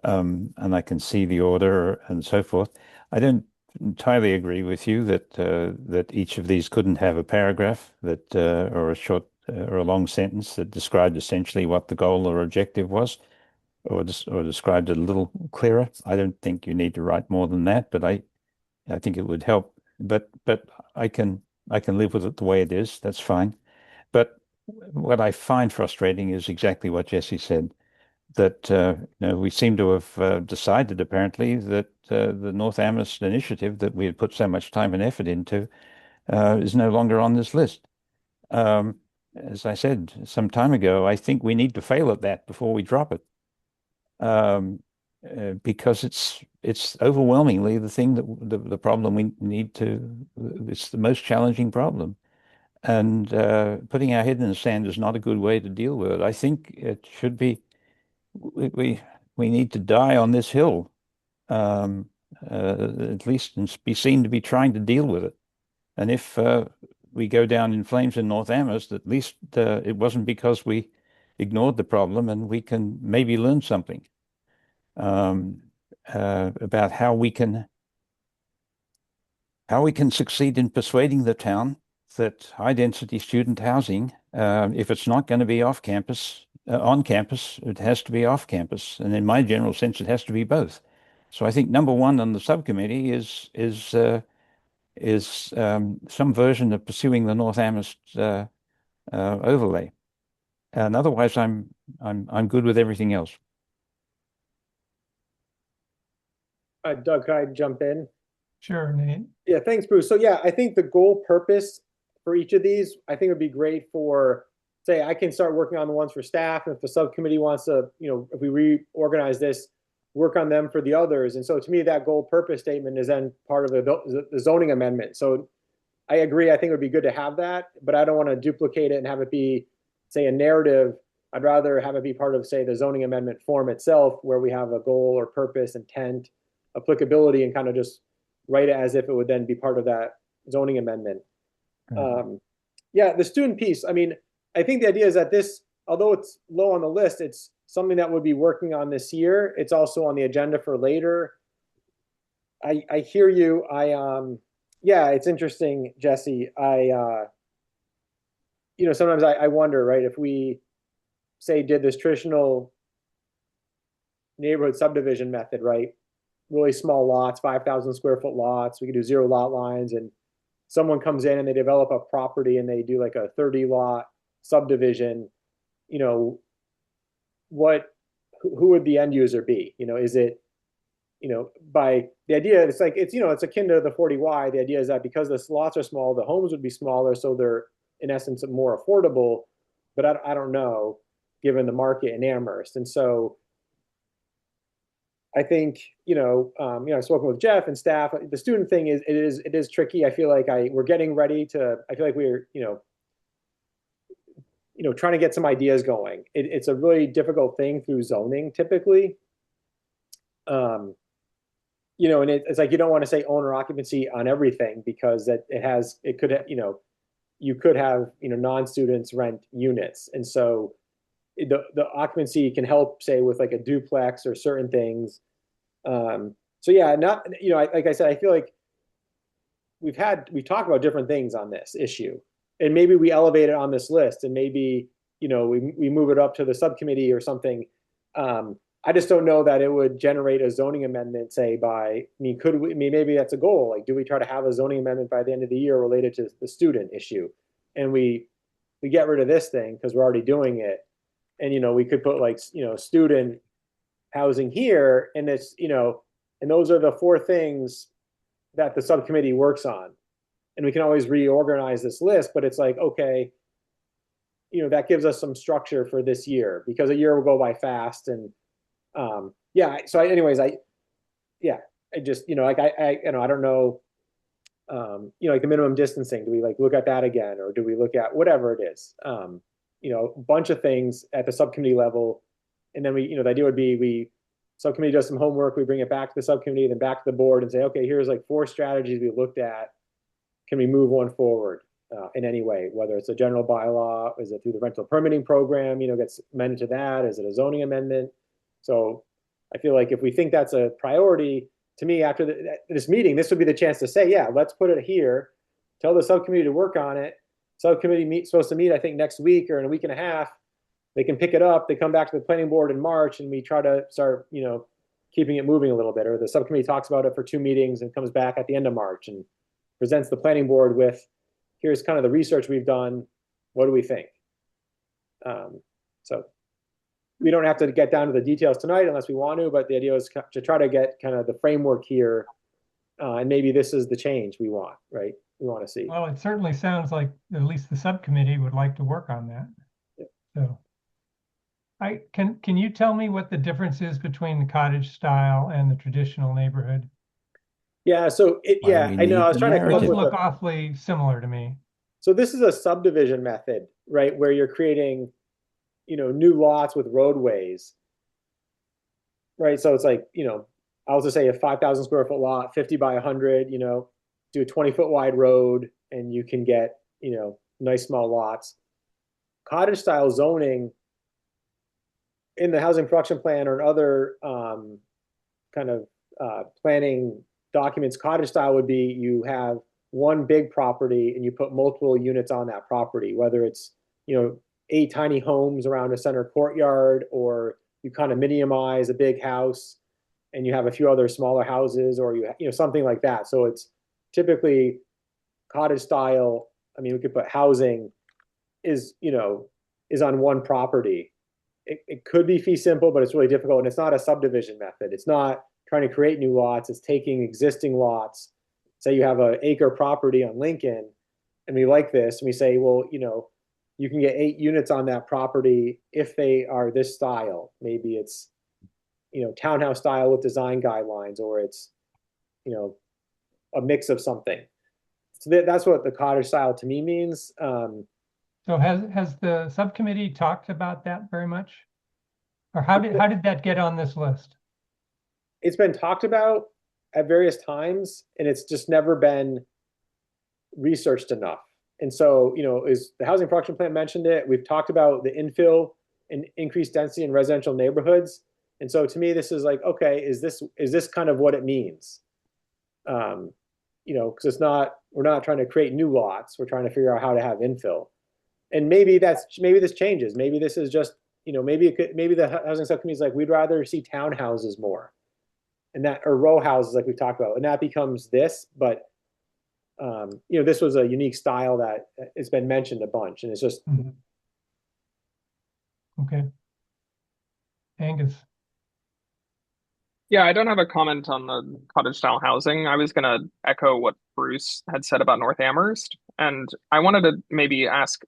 S1: and I can see the order and so forth. I don't entirely agree with you that each of these couldn't have a paragraph or a short or a long sentence that described essentially what the goal or objective was. Or described it a little clearer. I don't think you need to write more than that, but I think it would help. But I can live with it the way it is. That's fine. But what I find frustrating is exactly what Jesse said. That we seem to have decided apparently that the North Amherst initiative that we had put so much time and effort into is no longer on this list. As I said some time ago, I think we need to fail at that before we drop it. Because it's overwhelmingly the thing that the problem we need to, it's the most challenging problem. And putting our head in the sand is not a good way to deal with it. I think it should be, we need to die on this hill, at least, and be seen to be trying to deal with it. And if we go down in flames in North Amherst, at least it wasn't because we ignored the problem, and we can maybe learn something about how we can succeed in persuading the town that high density student housing, if it's not going to be off campus, on campus, it has to be off campus, and in my general sense, it has to be both. So I think number one on the subcommittee is some version of pursuing the North Amherst overlay. And otherwise, I'm good with everything else.
S7: Doug, can I jump in?
S3: Sure, Nate.
S7: Yeah, thanks, Bruce. So yeah, I think the goal purpose for each of these, I think would be great for, say, I can start working on the ones for staff, and if the subcommittee wants to, if we reorganize this, work on them for the others. And so to me, that goal purpose statement is then part of the zoning amendment. So I agree. I think it would be good to have that, but I don't want to duplicate it and have it be, say, a narrative. I'd rather have it be part of, say, the zoning amendment form itself, where we have a goal or purpose, intent, applicability, and kind of just write it as if it would then be part of that zoning amendment. Yeah, the student piece. I mean, I think the idea is that this, although it's low on the list, it's something that we'll be working on this year. It's also on the agenda for later. I hear you. Yeah, it's interesting, Jesse. Sometimes I wonder, right, if we say did this traditional neighborhood subdivision method, right? Really small lots, 5,000 square foot lots. We could do 0 lot lines, and someone comes in and they develop a property and they do like a 30 lot subdivision. Who would the end user be? Is it, by the idea, it's like, it's akin to the 40Y. The idea is that because the lots are small, the homes would be smaller, so they're in essence more affordable. But I don't know, given the market in Amherst. And so I think, I've spoken with Jeff and staff. The student thing it is tricky. I feel like we're getting ready to, I feel like we're, trying to get some ideas going. It's a really difficult thing through zoning typically. And it's like, you don't want to say owner occupancy on everything, because you could have, non-students rent units. And so the occupancy can help, say, with like a duplex or certain things. So yeah, like I said, I feel like we talked about different things on this issue, and maybe we elevate it on this list, and maybe, we move it up to the subcommittee or something. I just don't know that it would generate a zoning amendment, say maybe that's a goal. Like, do we try to have a zoning amendment by the end of the year related to the student issue? And we get rid of this thing because we're already doing it. And, we could put like, student housing here, and it's, and those are the 4 things that the subcommittee works on. And we can always reorganize this list, but it's like, okay, that gives us some structure for this year, because a year will go by fast. And yeah, so I just, like, I don't know, like the minimum distancing, do we like look at that again, or do we look at whatever it is? A bunch of things at the subcommittee level. And then the idea would be subcommittee does some homework, we bring it back to the subcommittee, then back to the board and say, okay, here's like 4 strategies we looked at. Can we move one forward in any way, whether it's a general bylaw, is it through the rental permitting program, gets amended to that? Is it a zoning amendment? So I feel like if we think that's a priority, to me, after this meeting, this would be the chance to say, yeah, let's put it here, tell the subcommittee to work on it. Subcommittee supposed to meet, I think, next week or in a week and a half. They can pick it up. They come back to the planning board in March, and we try to start, keeping it moving a little bit. Or the subcommittee talks about it for 2 meetings and comes back at the end of March and presents the planning board with, here's kind of the research we've done. What do we think? So we don't have to get down to the details tonight unless we want to, but the idea is to try to get kind of the framework here. And maybe this is the change we want, right? We want to see.
S3: Well, it certainly sounds like at least the subcommittee would like to work on that.
S7: Yeah.
S3: So can you tell me what the difference is between the cottage style and the traditional neighborhood?
S7: Yeah, so I know I was trying to come up
S3: Those
S7: with
S3: look awfully similar to me.
S7: So this is a subdivision method, right, where you're creating, new lots with roadways, right? So it's like, I'll just say a 5,000 square foot lot, 50 by 100, do a 20-foot wide road, and you can get, nice small lots. Cottage style zoning in the housing production plan or in other kind of planning documents, cottage style would be you have one big property and you put multiple units on that property, whether it's, 8 tiny homes around a center courtyard, or you kind of minimize a big house and you have a few other smaller houses, or something like that. So it's typically cottage style. I mean, we could put housing is on one property. It could be fee simple, but it's really difficult, and it's not a subdivision method. It's not trying to create new lots. It's taking existing lots. Say you have an acre property on Lincoln, and we like this, and we say, well, you can get 8 units on that property if they are this style. Maybe it's, townhouse style with design guidelines, or it's, a mix of something. So that's what the cottage style to me means.
S3: So has the subcommittee talked about that very much? Or how did that get on this list?
S7: It's been talked about at various times, and it's just never been researched enough. And so, is the housing production plan mentioned it? We've talked about the infill and increased density in residential neighborhoods. And so to me, this is like, okay, is this kind of what it means? Because we're not trying to create new lots. We're trying to figure out how to have infill. And maybe this changes. Maybe this is just, maybe the housing subcommittee is like, we'd rather see townhouses more, or row houses like we've talked about, and that becomes this. But this was a unique style that it's been mentioned a bunch, and it's just
S3: Okay. Angus.
S8: Yeah, I don't have a comment on the cottage style housing. I was going to echo what Bruce had said about North Amherst, and I wanted to maybe ask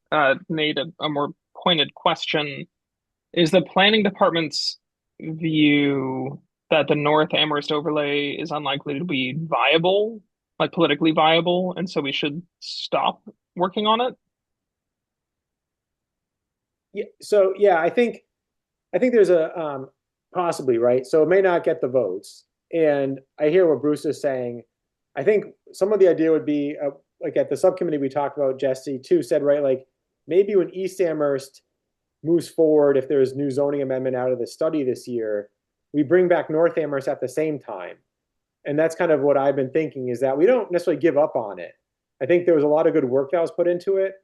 S8: Nate a more pointed question. Is the planning department's view that the North Amherst overlay is unlikely to be viable, like politically viable, and so we should stop working on it?
S7: Yeah. So yeah, I think there's a possibly, right. So it may not get the votes, and I hear what Bruce is saying. I think some of the idea would be like at the subcommittee we talked about. Jesse too said, right, like maybe when East Amherst moves forward, if there's new zoning amendment out of the study this year, we bring back North Amherst at the same time. And that's kind of what I've been thinking, is that we don't necessarily give up on it. I think there was a lot of good work that was put into it.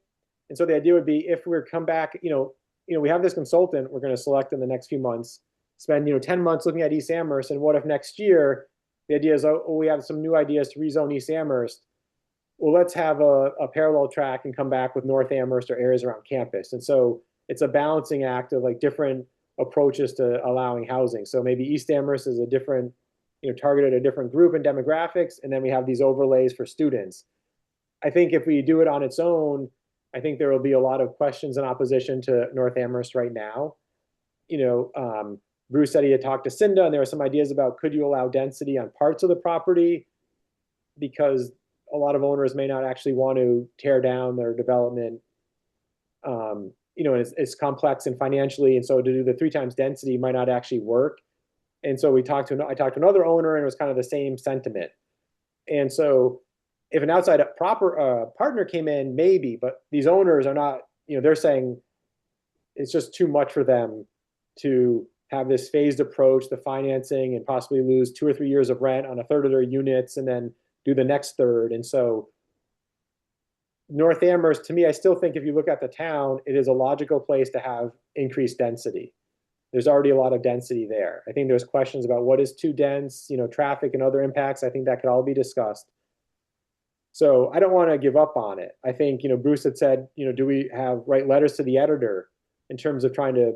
S7: And so the idea would be, if we come back, we have this consultant we're going to select in the next few months, spend 10 months looking at East Amherst, and what if next year the idea is, we have some new ideas to rezone East Amherst. Well, let's have a parallel track and come back with North Amherst or areas around campus. And so it's a balancing act of like different approaches to allowing housing. So maybe East Amherst is a different, targeted a different group and demographics, and then we have these overlays for students. I think if we do it on its own, I think there will be a lot of questions in opposition to North Amherst right now. Bruce said he had talked to Cinda, and there were some ideas about, could you allow density on parts of the property, because a lot of owners may not actually want to tear down their development. It's complex and financially, and so to do the 3 times density might not actually work. And so I talked to another owner, and it was kind of the same sentiment. And so if an outside partner came in, maybe, but these owners are not, they're saying it's just too much for them to have this phased approach to financing and possibly lose 2 or 3 years of rent on a third of their units and then do the next third. And so North Amherst, to me, I still think if you look at the town, it is a logical place to have increased density. There's already a lot of density there. I think there's questions about what is too dense, traffic and other impacts. I think that could all be discussed. So I don't want to give up on it. I think, Bruce had said, do we write letters to the editor in terms of trying to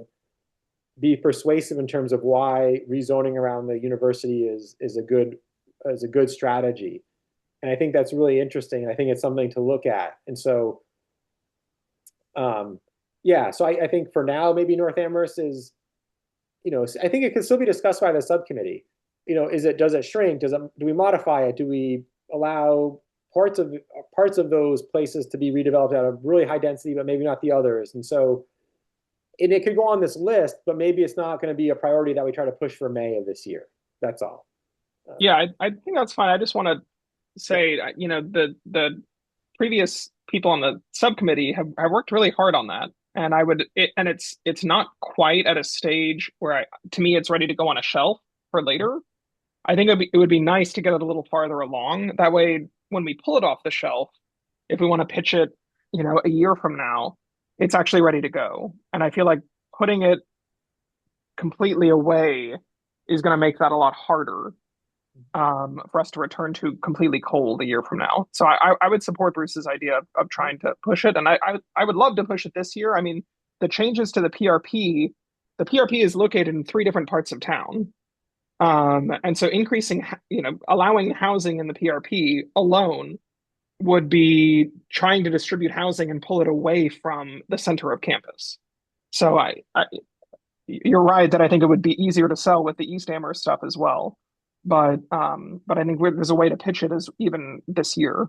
S7: be persuasive in terms of why rezoning around the university is a good strategy. And I think that's really interesting. And I think it's something to look at. And so, so I think for now, maybe North Amherst is, I think it could still be discussed by the subcommittee. Does it shrink? Do we modify it? Do we allow parts of those places to be redeveloped at a really high density, but maybe not the others? And so it could go on this list, but maybe it's not going to be a priority that we try to push for May of this year. That's all.
S8: Yeah, I think that's fine. I just want to say, the previous people on the subcommittee have worked really hard on that, and it's not quite at a stage where to me it's ready to go on a shelf for later. I think it would be nice to get it a little farther along. That way, when we pull it off the shelf, if we want to pitch it, a year from now, it's actually ready to go. And I feel like putting it completely away is going to make that a lot harder for us to return to completely cold a year from now. So I would support Bruce's idea of trying to push it. And I would love to push it this year. I mean, the changes to the PRP is located in 3 different parts of town. And so increasing, allowing housing in the PRP alone would be trying to distribute housing and pull it away from the center of campus. So you're right that I think it would be easier to sell with the East Amherst stuff as well. But I think there's a way to pitch it as even this year.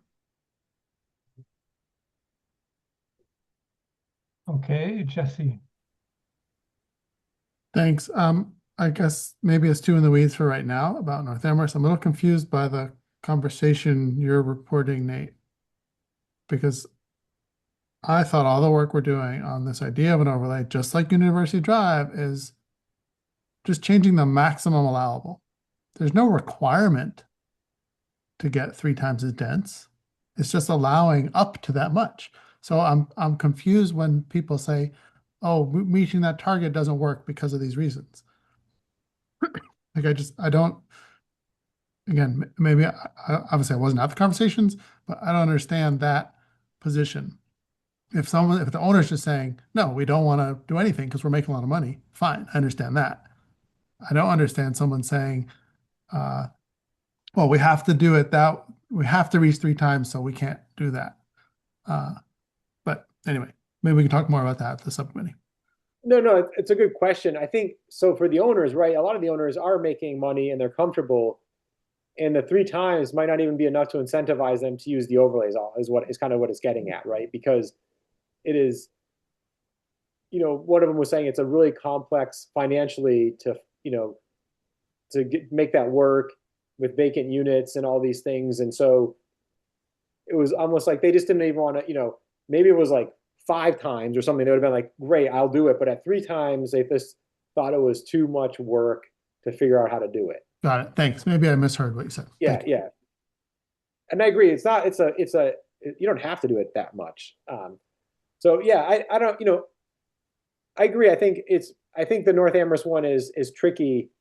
S3: Okay, Jesse.
S5: Thanks. I guess maybe it's too in the weeds for right now about North Amherst. I'm a little confused by the conversation you're reporting, Nate, because I thought all the work we're doing on this idea of an overlay, just like University Drive, is just changing the maximum allowable. There's no requirement to get 3 times as dense. It's just allowing up to that much. So I'm confused when people say, "Oh, meeting that target doesn't work because of these reasons." Like I don't. Again, maybe obviously I wasn't at the conversations, but I don't understand that position. If the owner's just saying, "No, we don't want to do anything because we're making a lot of money," fine, I understand that. I don't understand someone saying, well, we have to do it we have to reach 3 times, so we can't do that. But anyway, maybe we can talk more about that at the subcommittee.
S7: No, it's a good question. I think so for the owners, right? A lot of the owners are making money and they're comfortable, and the 3 times might not even be enough to incentivize them to use the overlays. Is kind of what it's getting at, right? Because it is, one of them was saying it's a really complex financially to make that work with vacant units and all these things. And so it was almost like they just didn't even want to, maybe it was like 5 times or something. They would have been like, great, I'll do it. But at 3 times, they just thought it was too much work to figure out how to do it.
S5: Got it. Thanks. Maybe I misheard what you said.
S7: Yeah, yeah. And I agree. It's you don't have to do it that much. So yeah, I don't, I agree. I think the North Amherst one is tricky.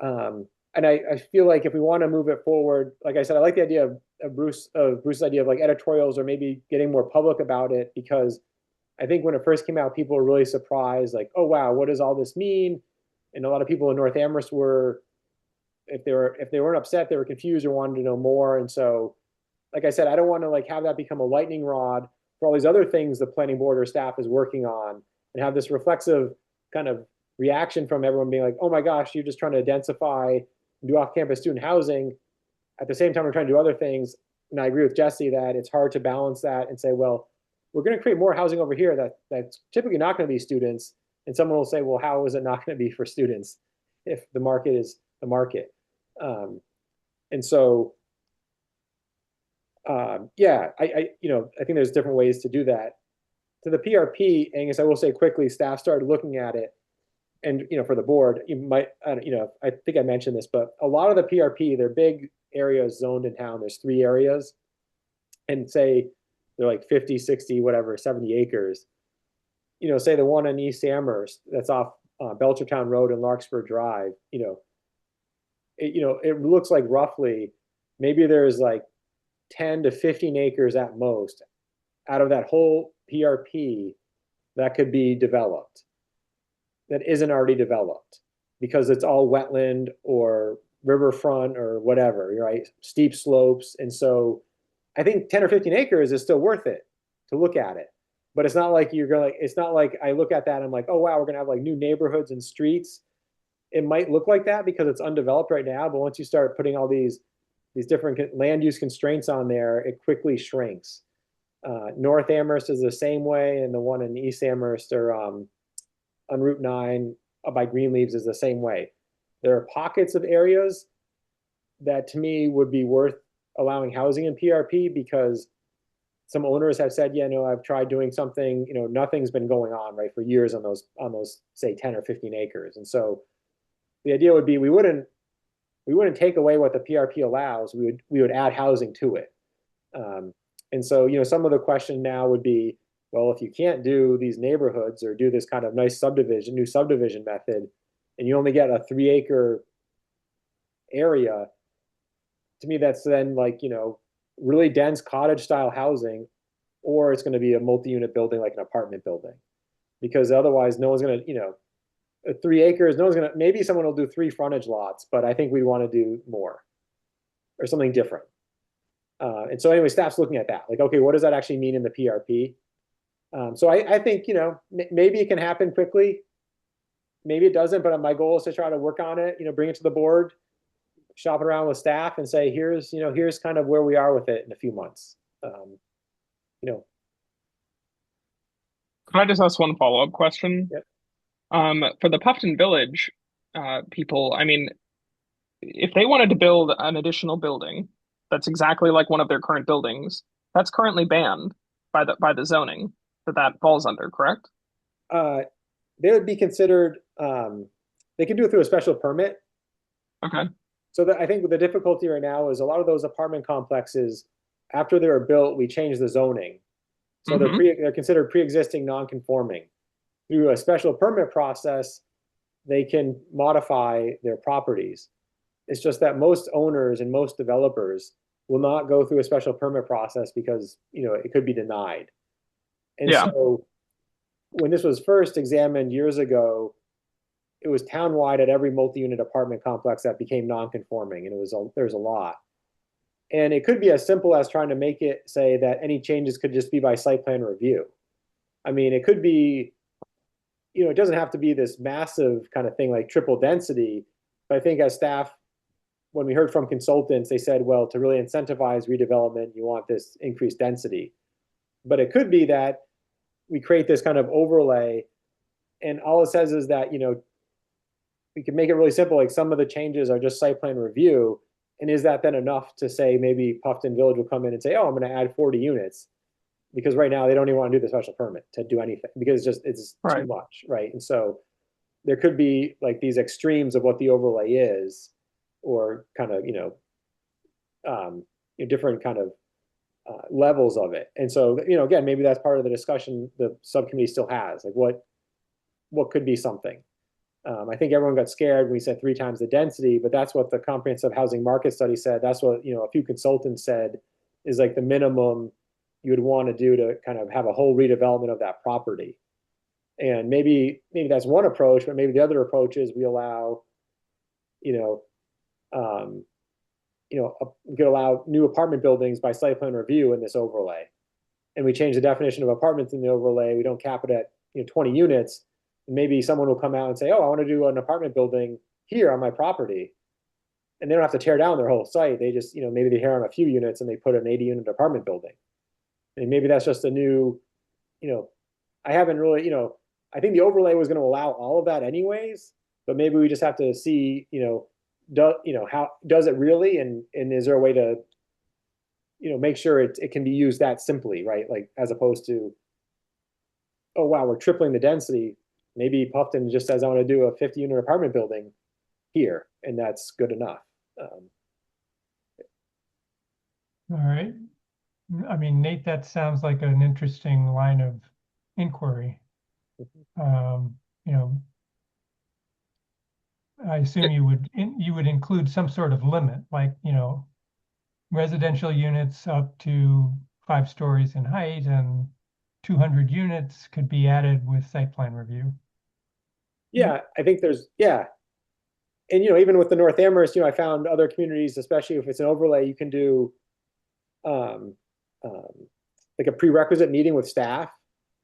S7: And I feel like if we want to move it forward, like I said, I like the idea of Bruce's idea of like editorials or maybe getting more public about it, because I think when it first came out, people were really surprised, like, oh wow, what does all this mean? And a lot of people in North Amherst were, if they weren't upset, they were confused or wanted to know more. And so, like I said, I don't want to like have that become a lightning rod for all these other things the planning board or staff is working on, and have this reflexive kind of reaction from everyone being like, oh my gosh, you're just trying to densify, do off-campus student housing. At the same time, we're trying to do other things. And I agree with Jesse that it's hard to balance that and say, well, we're going to create more housing over here that's typically not going to be students. And someone will say, well, how is it not going to be for students if the market is the market? And so, yeah, I think there's different ways to do that. To the PRP, Angus, I will say quickly, staff started looking at it. And, for the board, you might, I think I mentioned this, but a lot of the PRP, they're big areas zoned in town. There's 3 areas, and say they're like 50, 60, whatever, 70 acres. Say the one in East Amherst that's off Belchertown Road and Larkspur Drive, it looks like roughly maybe there's like 10 to 15 acres at most out of that whole PRP that could be developed, that isn't already developed, because it's all wetland or riverfront or whatever, right? Steep slopes. And so I think 10 or 15 acres is still worth it to look at it. But it's not like it's not like I look at that and I'm like, oh wow, we're gonna have like new neighborhoods and streets. It might look like that because it's undeveloped right now, but once you start putting all these different land use constraints on there, it quickly shrinks. North Amherst is the same way, and the one in East Amherst or on Route 9 by Greenleaves is the same way. There are pockets of areas that to me would be worth allowing housing in PRP, because some owners have said, yeah, no, I've tried doing something, nothing's been going on right for years on those say 10 or 15 acres. And so the idea would be we wouldn't take away what the PRP allows. We would add housing to it. And so, some of the question now would be, well, if you can't do these neighborhoods or do this kind of nice new subdivision method, and you only get a 3-acre area, to me, that's then like, really dense cottage style housing, or it's going to be a multi-unit building, like an apartment building, because otherwise no one's going to, 3 acres, no one's going to, maybe someone will do 3 frontage lots, but I think we want to do more or something different. And so anyway, staff's looking at that, like, okay, what does that actually mean in the PRP? So I think, maybe it can happen quickly. Maybe it doesn't, but my goal is to try to work on it, bring it to the board, shop it around with staff and say, here's kind of where we are with it in a few months.
S8: Can I just ask one follow-up question?
S7: Yep.
S8: For the Puffton Village people, I mean, if they wanted to build an additional building that's exactly like one of their current buildings, that's currently banned by the zoning. that falls under, correct?
S7: They would be considered, they can do it through a special permit.
S8: Okay.
S7: So that I think the difficulty right now is a lot of those apartment complexes, after they were built, we changed the zoning. So they're considered pre-existing non-conforming. Through a special permit process, they can modify their properties. It's just that most owners and most developers will not go through a special permit process because, you know, it could be denied. And
S8: Yeah.
S7: so when this was first examined years ago, it was townwide at every multi-unit apartment complex that became non-conforming, and there's a lot. And it could be as simple as trying to make it say that any changes could just be by site plan review. I mean, it could be, you know, it doesn't have to be this massive kind of thing like triple density. But I think as staff, when we heard from consultants, they said, well, to really incentivize redevelopment, you want this increased density. But it could be that we create this kind of overlay, and all it says is that, you know, we can make it really simple, like some of the changes are just site plan review. And is that then enough to say maybe Puffton Village will come in and say, oh, I'm going to add 40 units? Because right now they don't even want to do the special permit to do anything because it's too much, right? And so there could be like these extremes of what the overlay is, or kind of, different kind of levels of it. And so, you know, again, maybe that's part of the discussion the subcommittee still has, like what could be something. I think everyone got scared when we said 3 times the density, but that's what the comprehensive housing market study said. That's what, you know, a few consultants said is like the minimum you would want to do to kind of have a whole redevelopment of that property. And maybe that's one approach, but maybe the other approach is we allow, we could allow new apartment buildings by site plan review in this overlay. And we change the definition of apartments in the overlay. We don't cap it at 20 units. Maybe someone will come out and say, oh, I want to do an apartment building here on my property. And they don't have to tear down their whole site. They just, maybe they tear on a few units and they put an 80-unit apartment building. And maybe that's just a new, I haven't really, I think the overlay was going to allow all of that anyways, but maybe we just have to see, how does it really? And is there a way to, make sure it can be used that simply, right? Like, as opposed to, oh, wow, we're tripling the density. Maybe Puffton just says, I want to do a 50-unit apartment building here, and that's good enough.
S3: All right. I mean, Nate, that sounds like an interesting line of inquiry. I assume you would include some sort of limit, like, residential units up to 5 stories in height and 200 units could be added with site plan review.
S7: Yeah, I think and, even with the North Amherst, I found other communities, especially if it's an overlay, you can do like a prerequisite meeting with staff,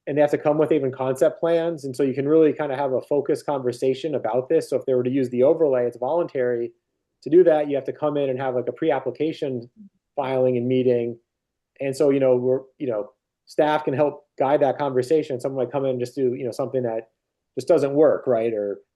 S7: and they have to come with even concept plans. And so you can really kind of have a focused conversation about this. So if they were to use the overlay, it's voluntary. To do that, you have to come in and have like a pre-application filing and meeting. And so, staff can help guide that conversation. Someone might come in and just do, something that just doesn't work, right?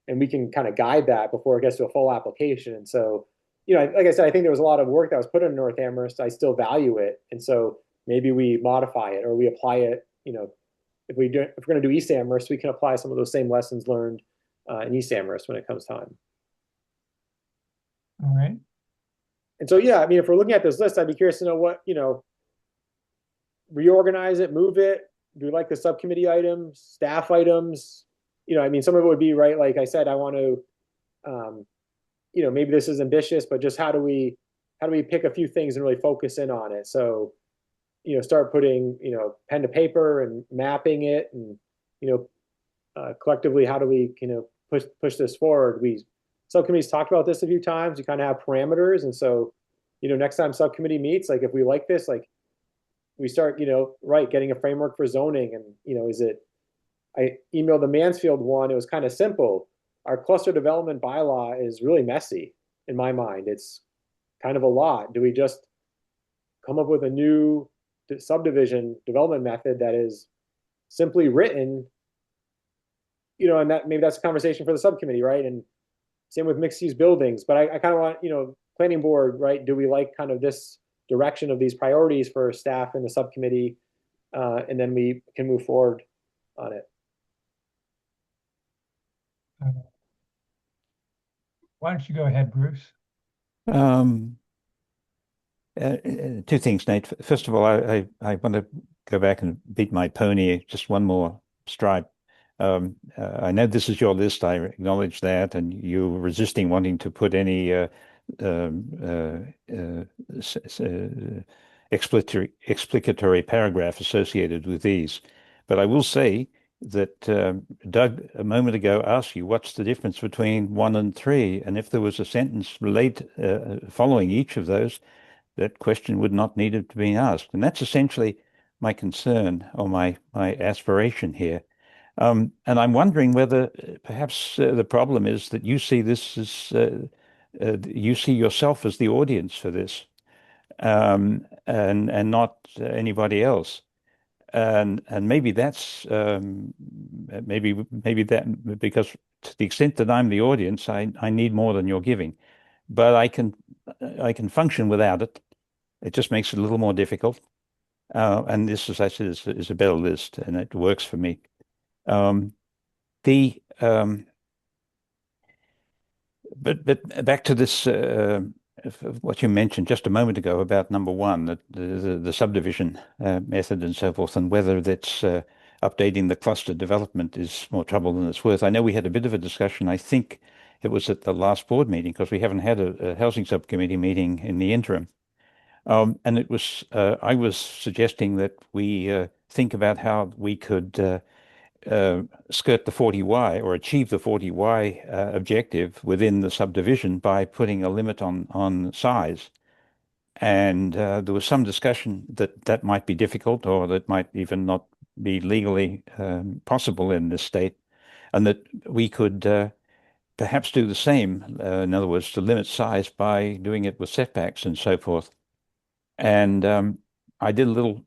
S7: And we can kind of guide that before it gets to a full application. And so, like I said, I think there was a lot of work that was put in North Amherst. I still value it. And so maybe we modify it or we apply it, if we're going to do East Amherst, we can apply some of those same lessons learned in East Amherst when it comes time.
S3: All right.
S7: And so, yeah, I mean, if we're looking at this list, I'd be curious to know what, reorganize it, move it. Do we like the subcommittee items, staff items? I mean, some of it would be, right, like I said, I want to, maybe this is ambitious, but just how do we pick a few things and really focus in on it? So, start putting, pen to paper and mapping it, and, collectively, how do we, push this forward? Subcommittees talked about this a few times. You kind of have parameters. And so, next time subcommittee meets, like if we like this, like we start, getting a framework for zoning. And, I emailed the Mansfield one. It was kind of simple. Our cluster development bylaw is really messy in my mind. It's kind of a lot. Do we just come up with a new subdivision development method that is simply written, and that maybe that's a conversation for the subcommittee, right? And same with mixed use buildings. But I kind of want, planning board, right? Do we like kind of this direction of these priorities for staff in the subcommittee? and then we can move forward on it.
S3: Why don't you go ahead, Bruce?
S1: Um, two things, Nate. First of all, I want to go back and beat my pony just one more stride. I know this is your list. I acknowledge that, and you're resisting wanting to put any um, explicatory paragraph associated with these. But I will say that Doug a moment ago asked you what's the difference between 1 and 3, and if there was a sentence following each of those, that question would not need to be asked. And that's essentially my concern or my aspiration here. And I'm wondering whether perhaps the problem is that you see this as you see yourself as the audience for this, and not anybody else. And maybe that's maybe that because to the extent that I'm the audience, I need more than you're giving, but I can function without it. It just makes it a little more difficult. And this, as I said, is a better list, and it works for me. The But back to this what you mentioned just a moment ago about number one, the subdivision method and so forth, and whether that's updating the cluster development is more trouble than it's worth. I know we had a bit of a discussion. I think it was at the last board meeting because we haven't had a housing subcommittee meeting in the interim. And it was I was suggesting that we think about how we could skirt the 40Y or achieve the 40Y objective within the subdivision by putting a limit on size. And there was some discussion that that might be difficult or that might even not be legally possible in this state, and that we could perhaps do the same, in other words, to limit size by doing it with setbacks and so forth. And I did a little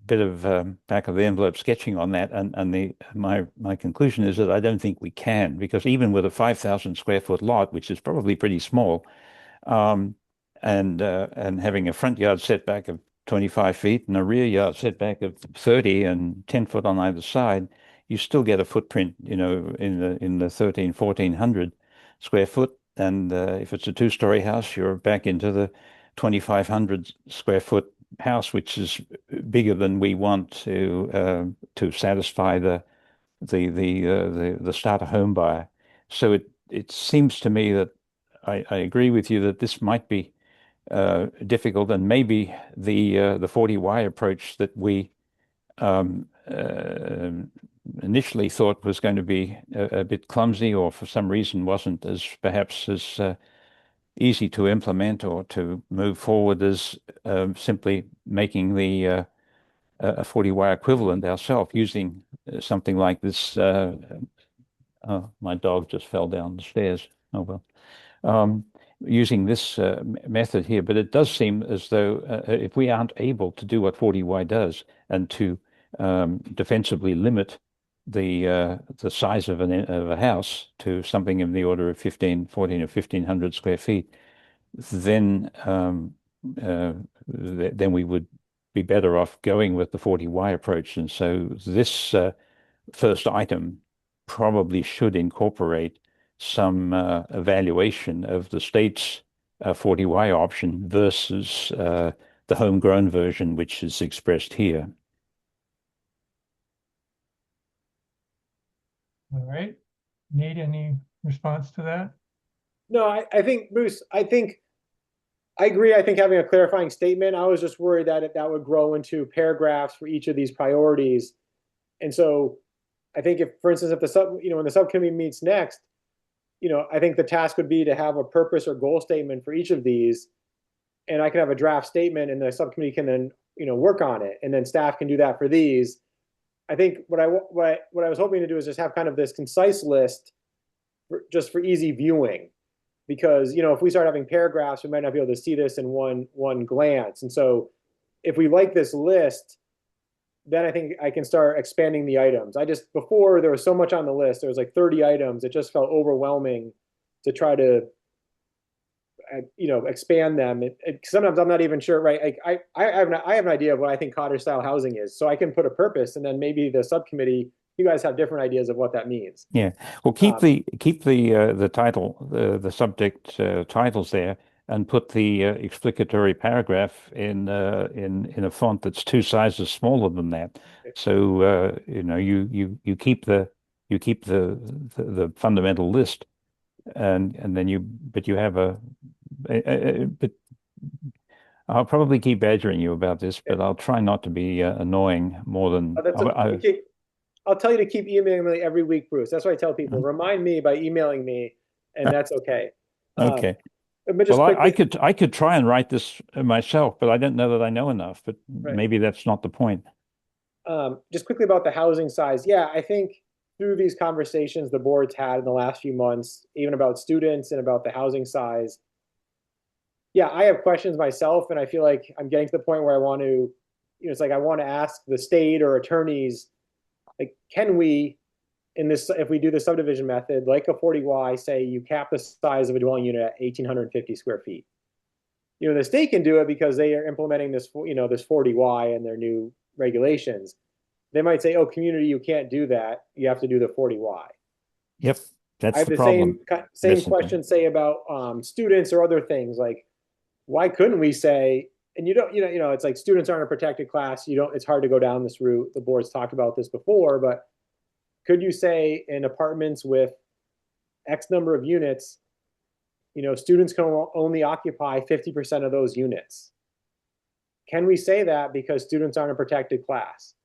S1: bit of back of the envelope sketching on that, and my conclusion is that I don't think we can, because even with a 5,000 square foot lot, which is probably pretty small, and having a front yard setback of 25 feet and a rear yard setback of 30 and 10 foot on either side, you still get a footprint, in the 1,400 square foot. And if it's a two-story house, you're back into the 2,500 square foot house, which is bigger than we want to satisfy the starter home buyer. So it seems to me that I agree with you that this might be difficult, and maybe the 40Y approach that we initially thought was going to be a bit clumsy, or for some reason wasn't perhaps as easy to implement or to move forward as simply making the a 40Y equivalent ourselves using something like this. My dog just fell down the stairs. Oh well. Using this method here, but it does seem as though if we aren't able to do what 40Y does and to defensively limit the size of a house to something in the order of 14 or 1,500 square feet, then we would be better off going with the 40Y approach. And so this first item probably should incorporate some evaluation of the state's 40Y option versus the homegrown version, which is expressed here.
S3: All right. Nate, any response to that?
S7: No, I think, Bruce, I agree. I think having a clarifying statement, I was just worried that that would grow into paragraphs for each of these priorities. And so I think if, for instance, when the subcommittee meets next, I think the task would be to have a purpose or goal statement for each of these. And I can have a draft statement and the subcommittee can then, work on it. And then staff can do that for these. I think what I was hoping to do is just have kind of this concise list just for easy viewing, because if we start having paragraphs, we might not be able to see this in one glance. And so if we like this list, then I think I can start expanding the items. Before there was so much on the list, there was like 30 items. It just felt overwhelming to try to, expand them. Sometimes I'm not even sure, right? Like I have an idea of what I think cottage style housing is, so I can put a purpose, and then maybe the subcommittee, you guys have different ideas of what that means.
S1: Yeah. Well, keep the title, the subject titles there, and put the explicatory paragraph in a font that's two sizes smaller than that. So you keep the fundamental list, and then you have but I'll probably keep badgering you about this, but I'll try not to be annoying more than
S7: I'll tell you to keep emailing me every week, Bruce. That's what I tell people. Remind me by emailing me, and that's okay.
S1: Okay.
S7: But just
S1: Well,
S7: quickly,
S1: I could try and write this myself, but I don't know that I know enough. But
S7: right.
S1: maybe that's not the point.
S7: Just quickly about the housing size. Yeah, I think through these conversations the board's had in the last few months, even about students and about the housing size, yeah, I have questions myself, and I feel like I'm getting to the point where I want to, it's like I want to ask the state or attorneys, like, can we, in this, if we do the subdivision method, like a 40Y, say you cap the size of a dwelling unit at 1,850 square feet. The state can do it because they are implementing this, this 40Y and their new regulations. They might say, oh, community, you can't do that. You have to do the 40Y.
S1: Yep,
S7: I
S1: that's
S7: have
S1: the
S7: the
S1: problem.
S7: same question, say about students or other things. Like, why couldn't we say, and it's like students aren't a protected class. It's hard to go down this route. The board's talked about this before, but could you say in apartments with X number of units, students can only occupy 50% of those units? Can we say that because students aren't a protected class?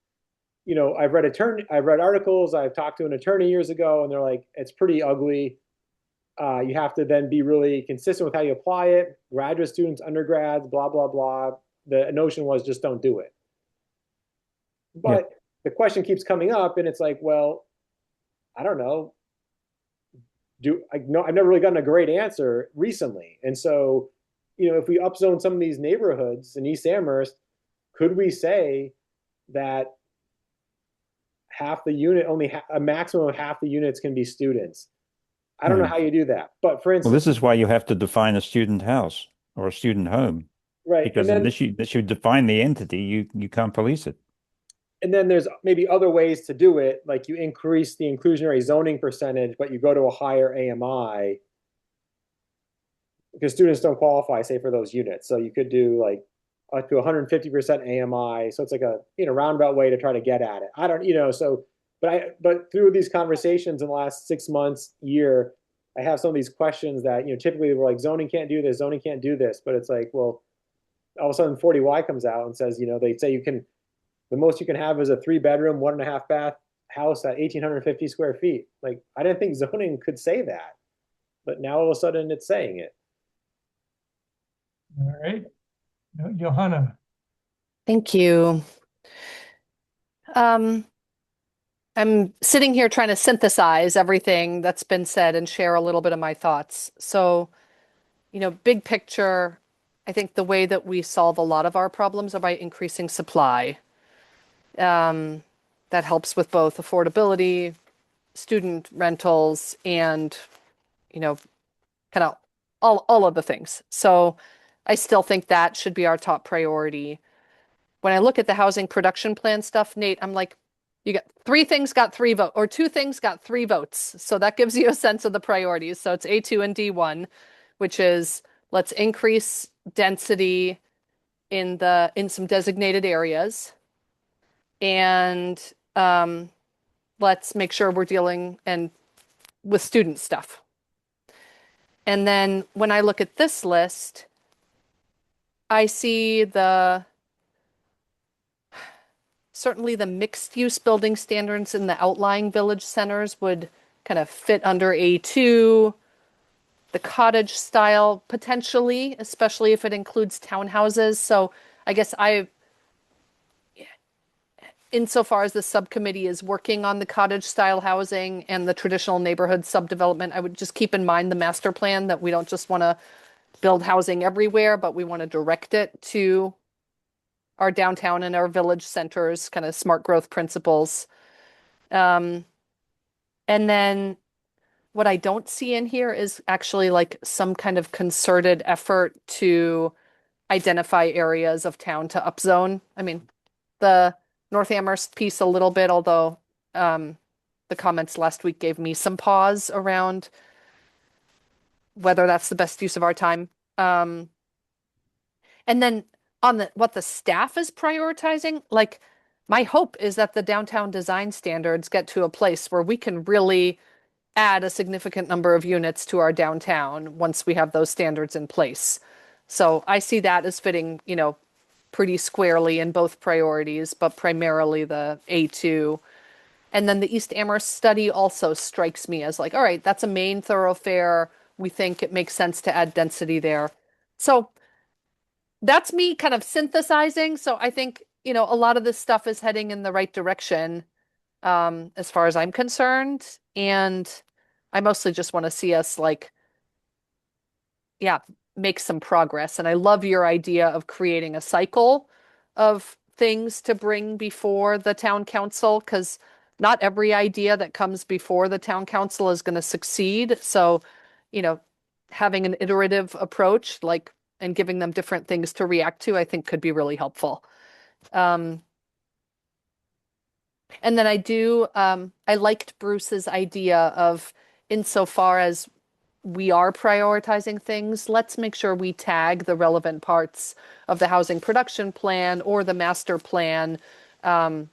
S7: I've read articles, I've talked to an attorney years ago, and they're like, it's pretty ugly. You have to then be really consistent with how you apply it. Graduate students, undergrads, blah, blah, blah. The notion was just don't do it. But the question keeps coming up, and it's like, well, I don't know. I've never really gotten a great answer recently. And so, if we upzone some of these neighborhoods in East Amherst, could we say that half the unit, a maximum of half the units can be students? I don't know how you do that. But for instance,
S1: well, this is why you have to define a student house or a student home.
S7: Right.
S1: Because unless you define the entity, you can't police it.
S7: And then there's maybe other ways to do it, like you increase the inclusionary zoning percentage, but you go to a higher AMI because students don't qualify, say, for those units. So you could do like up to 150% AMI. So it's like a roundabout way to try to get at it. I don't, but through these conversations in the last 6 months, year, I have some of these questions that, typically we're like, zoning can't do this, zoning can't do this. But it's like, well, all of a sudden 40Y comes out and says, they say the most you can have is a 3-bedroom, 1.5 bath house at 1,850 square feet. Like, I didn't think zoning could say that, but now all of a sudden it's saying it.
S3: All right. Johanna.
S4: Thank you. I'm sitting here trying to synthesize everything that's been said and share a little bit of my thoughts. So, big picture, I think the way that we solve a lot of our problems are by increasing supply. That helps with both affordability, student rentals, and, kind of all of the things. So I still think that should be our top priority. When I look at the housing production plan stuff, Nate, I'm like, you got 3 things got 3 votes, or 2 things got 3 votes. So that gives you a sense of the priorities. So it's A2 and D1, which is let's increase density in some designated areas. And let's make sure we're dealing with student stuff. And then when I look at this list, I see certainly the mixed use building standards in the outlying village centers would kind of fit under A2. The cottage style potentially, especially if it includes townhouses. So I guess insofar as the subcommittee is working on the cottage style housing and the traditional neighborhood subdevelopment, I would just keep in mind the master plan that we don't just want to build housing everywhere, but we want to direct it to our downtown and our village centers, kind of smart growth principles. And then what I don't see in here is actually like some kind of concerted effort to identify areas of town to upzone. I mean, the North Amherst piece a little bit, although the comments last week gave me some pause around whether that's the best use of our time. And then on what the staff is prioritizing, like my hope is that the downtown design standards get to a place where we can really add a significant number of units to our downtown once we have those standards in place. So I see that as fitting, pretty squarely in both priorities, but primarily the A2. And then the East Amherst study also strikes me as like, all right, that's a main thoroughfare. We think it makes sense to add density there. So that's me kind of synthesizing. So I think, a lot of this stuff is heading in the right direction, as far as I'm concerned. And I mostly just want to see us make some progress. And I love your idea of creating a cycle of things to bring before the town council, because not every idea that comes before the town council is going to succeed. So, having an iterative approach, and giving them different things to react to, I think could be really helpful. And then I liked Bruce's idea of, insofar as we are prioritizing things, let's make sure we tag the relevant parts of the housing production plan or the master plan, so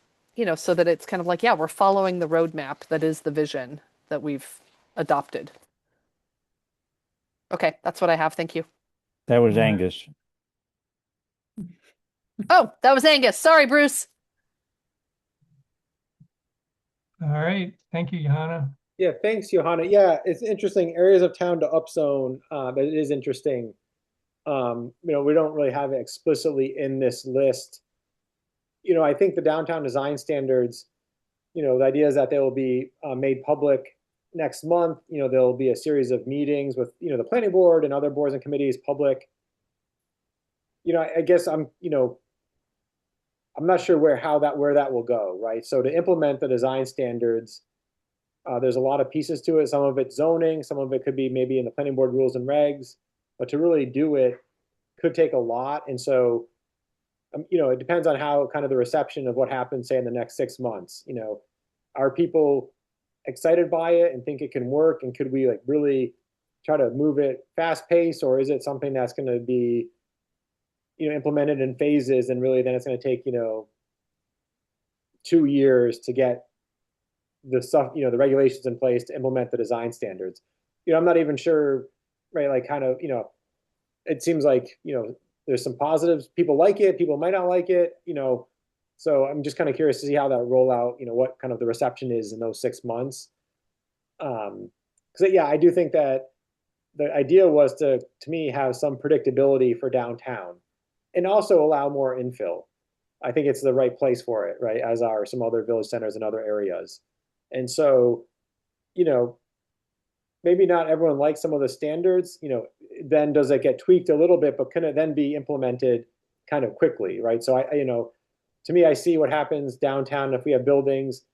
S4: that it's kind of like, yeah, we're following the roadmap that is the vision that we've adopted. Okay, that's what I have. Thank you.
S1: That was
S3: Right.
S1: Angus.
S4: Oh, that was Angus. Sorry, Bruce.
S3: All right. Thank you, Johanna.
S7: Yeah, thanks, Johanna. Yeah, it's interesting. Areas of town to upzone, it is interesting. We don't really have it explicitly in this list. I think the downtown design standards, the idea is that they will be made public next month. There'll be a series of meetings with, the planning board and other boards and committees, public. I guess I'm not sure where that will go, right? So to implement the design standards, there's a lot of pieces to it. Some of it's zoning, some of it could be maybe in the planning board rules and regs, but to really do it could take a lot. And so, it depends on how kind of the reception of what happens, say, in the next 6 months. Are people excited by it and think it can work? And could we really try to move it fast paced, or is it something that's going to be, implemented in phases, and really then it's going to take, 2 years to get the stuff, the regulations in place to implement the design standards. I'm not even sure, right? It seems like, there's some positives. People like it, people might not like it, so I'm just kind of curious to see how that rollout, what kind of the reception is in those 6 months. Because yeah, I do think that the idea was to me, have some predictability for downtown and also allow more infill. I think it's the right place for it, right? As are some other village centers in other areas. And so, maybe not everyone likes some of the standards, then does it get tweaked a little bit, but can it then be implemented kind of quickly, right? So to me, I see what happens downtown if we have buildings,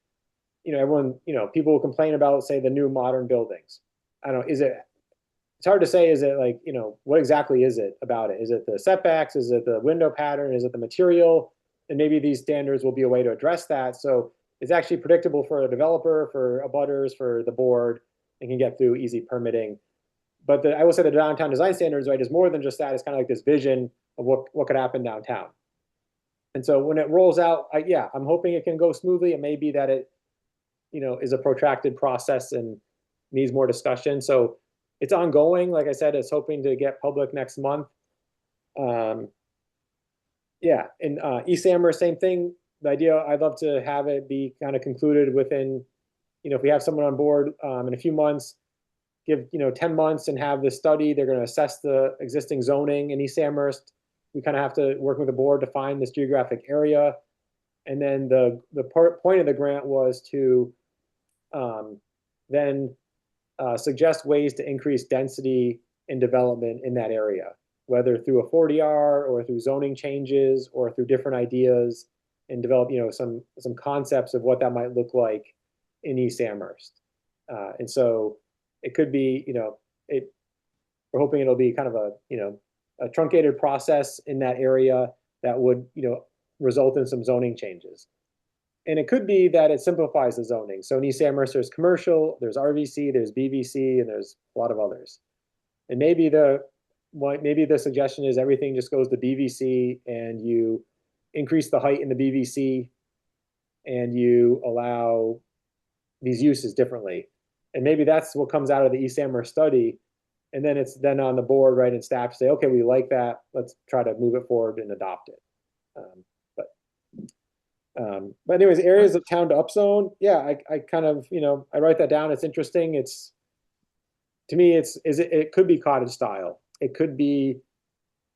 S7: everyone, people will complain about, say, the new modern buildings. I don't know, it's hard to say, is it what exactly is it about it? Is it the setbacks? Is it the window pattern? Is it the material? And maybe these standards will be a way to address that. So it's actually predictable for a developer, for abutters, for the board, and can get through easy permitting. But I will say the downtown design standards, right, is more than just that. It's kind of like this vision of what could happen downtown. And so when it rolls out, I'm hoping it can go smoothly. It may be that it, is a protracted process and needs more discussion. So it's ongoing. Like I said, it's hoping to get public next month. In East Amherst, same thing. The idea, I'd love to have it be kind of concluded within, if we have someone on board in a few months, give 10 months and have the study. They're going to assess the existing zoning in East Amherst. We kind of have to work with the board to find this geographic area. And then the point of the grant was to then suggest ways to increase density and development in that area, whether through a 40R or through zoning changes or through different ideas, and develop some concepts of what that might look like in East Amherst. And so It could be, we're hoping it'll be kind of a truncated process in that area that would, result in some zoning changes. And it could be that it simplifies the zoning. So in East Amherst, there's commercial, there's RVC, there's BVC, and there's a lot of others. And maybe the suggestion is everything just goes to BVC, and you increase the height in the BVC, and you allow these uses differently. And maybe that's what comes out of the East Amherst study. And then it's then on the board, right, and staff say, okay, we like that. Let's try to move it forward and adopt it. But anyways, areas of town to upzone. Yeah, I kind of, I write that down. It's interesting. To me, it could be cottage style. It could be,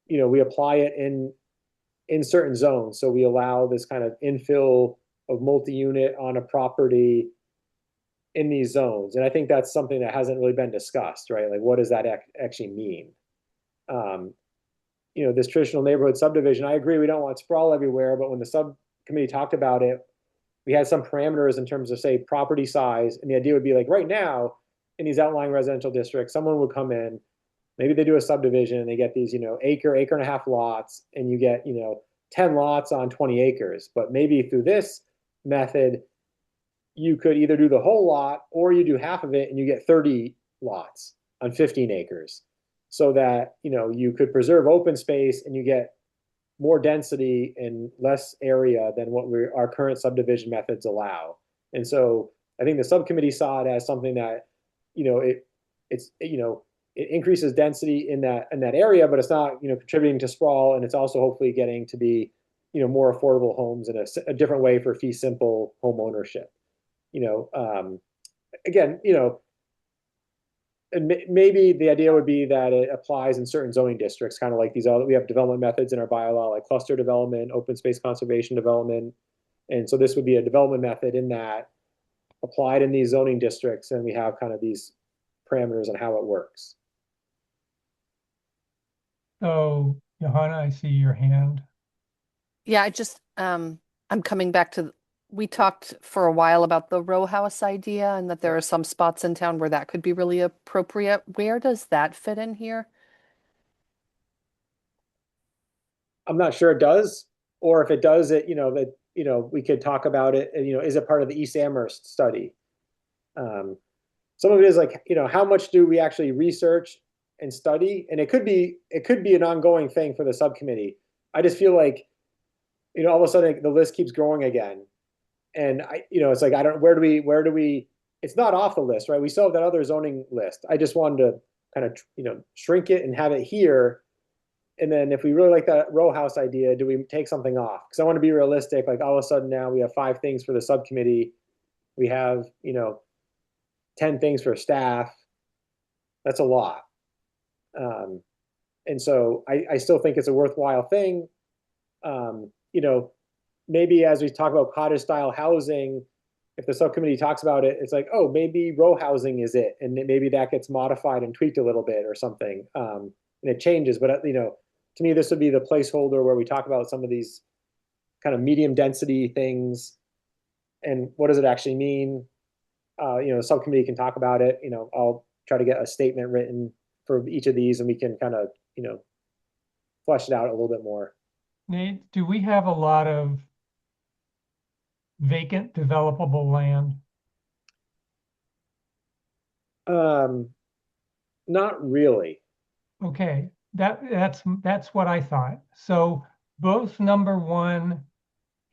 S7: we apply it in certain zones. So we allow this kind of infill of multi-unit on a property in these zones. And I think that's something that hasn't really been discussed, right? Like, what does that actually mean? This traditional neighborhood subdivision, I agree, we don't want sprawl everywhere, but when the subcommittee talked about it, we had some parameters in terms of, say, property size. And the idea would be like, right now, in these outlying residential districts, someone would come in, maybe they do a subdivision and they get these, acre and a half lots, and you get, 10 lots on 20 acres. But maybe through this method, you could either do the whole lot or you do half of it and you get 30 lots on 15 acres. So that, you could preserve open space and you get more density and less area than what our current subdivision methods allow. And so I think the subcommittee saw it as something that, it increases density in that area, but it's not, contributing to sprawl, and it's also hopefully getting to be, more affordable homes in a different way for fee simple home ownership. Again, and maybe the idea would be that it applies in certain zoning districts, kind of like these other, we have development methods in our bylaw, like cluster development, open space conservation development. And so this would be a development method in that applied in these zoning districts, and we have kind of these parameters on how it works.
S3: So, Johanna, I see your hand.
S4: Yeah, I'm coming back to, we talked for a while about the row house idea, and that there are some spots in town where that could be really appropriate. Where does that fit in here?
S7: I'm not sure it does, or if it does, we could talk about it. And, is it part of the East Amherst study? Some of it is like, how much do we actually research and study? And it could be an ongoing thing for the subcommittee. I just feel like, all of a sudden the list keeps growing again. And it's like, where do we, it's not off the list, right? We still have that other zoning list. I just wanted to kind of, shrink it and have it here. And then if we really like that row house idea, do we take something off? Because I want to be realistic. Like, all of a sudden now we have 5 things for the subcommittee. We have, 10 things for staff. That's a lot. And so I still think it's a worthwhile thing. Maybe as we talk about cottage style housing, if the subcommittee talks about it, it's like, oh, maybe row housing is it. And maybe that gets modified and tweaked a little bit or something. And it changes. But, to me, this would be the placeholder where we talk about some of these kind of medium density things and what does it actually mean? The subcommittee can talk about it. I'll try to get a statement written for each of these, and we can kind of, flesh it out a little bit more.
S3: Nate, do we have a lot of vacant developable land?
S7: Not really.
S3: Okay, that's what I thought. So both number 1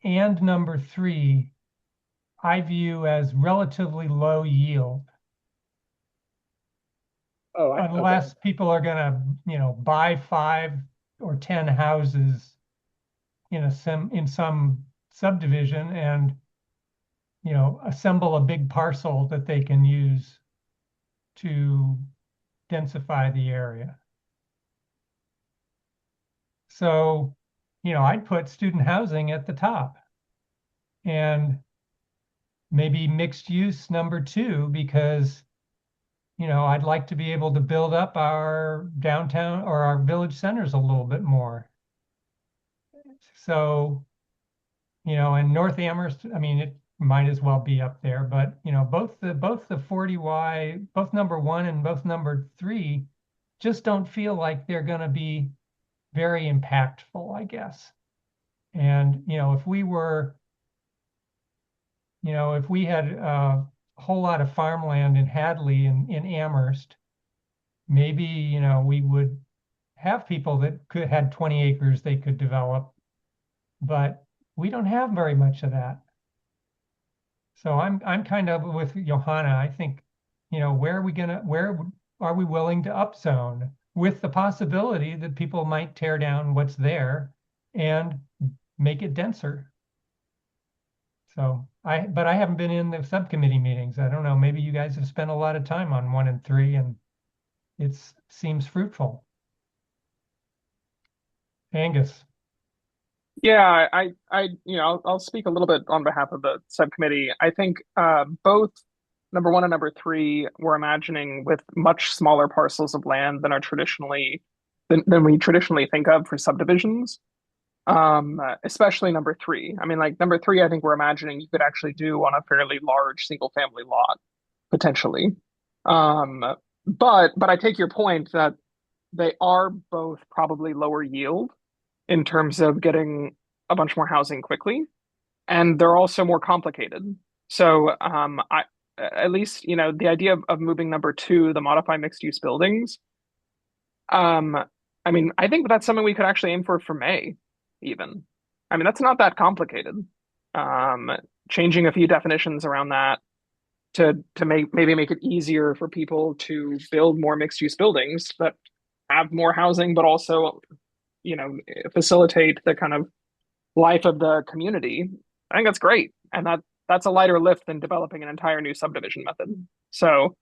S3: and number 3 I view as relatively low yield.
S7: Oh,
S3: unless people are gonna, buy 5 or 10 houses in some subdivision and, assemble a big parcel that they can use to densify the area. So, I'd put student housing at the top, and maybe mixed use number 2, because, I'd like to be able to build up our downtown or our village centers a little bit more. So, in North Amherst, I mean, might as well be up there. But both the 40Y, both number 1 and both number 3, just don't feel like they're going to be very impactful, I guess. And if we had a whole lot of farmland in Hadley and in Amherst, maybe we would have people that had 20 acres they could develop, but we don't have very much of that. So I'm kind of with Johanna. I think, where are we willing to upzone with the possibility that people might tear down what's there and make it denser? So but I haven't been in the subcommittee meetings. I don't know, maybe you guys have spent a lot of time on 1 and 3 and it seems fruitful. Angus.
S8: Yeah, I'll speak a little bit on behalf of the subcommittee. I think both number 1 and number 3 we're imagining with much smaller parcels of land than than we traditionally think of for subdivisions. Especially number 3. I mean, like number 3, I think we're imagining you could actually do on a fairly large single family lot, potentially. But I take your point that they are both probably lower yield in terms of getting a bunch more housing quickly, and they're also more complicated. So at least the idea of moving number 2, the modified mixed use buildings. I mean, I think that's something we could actually aim for May, even. I mean, that's not that complicated. Changing a few definitions around that to maybe make it easier for people to build more mixed use buildings that have more housing, but also facilitate the kind of life of the community. I think that's great, and that's a lighter lift than developing an entire new subdivision method. So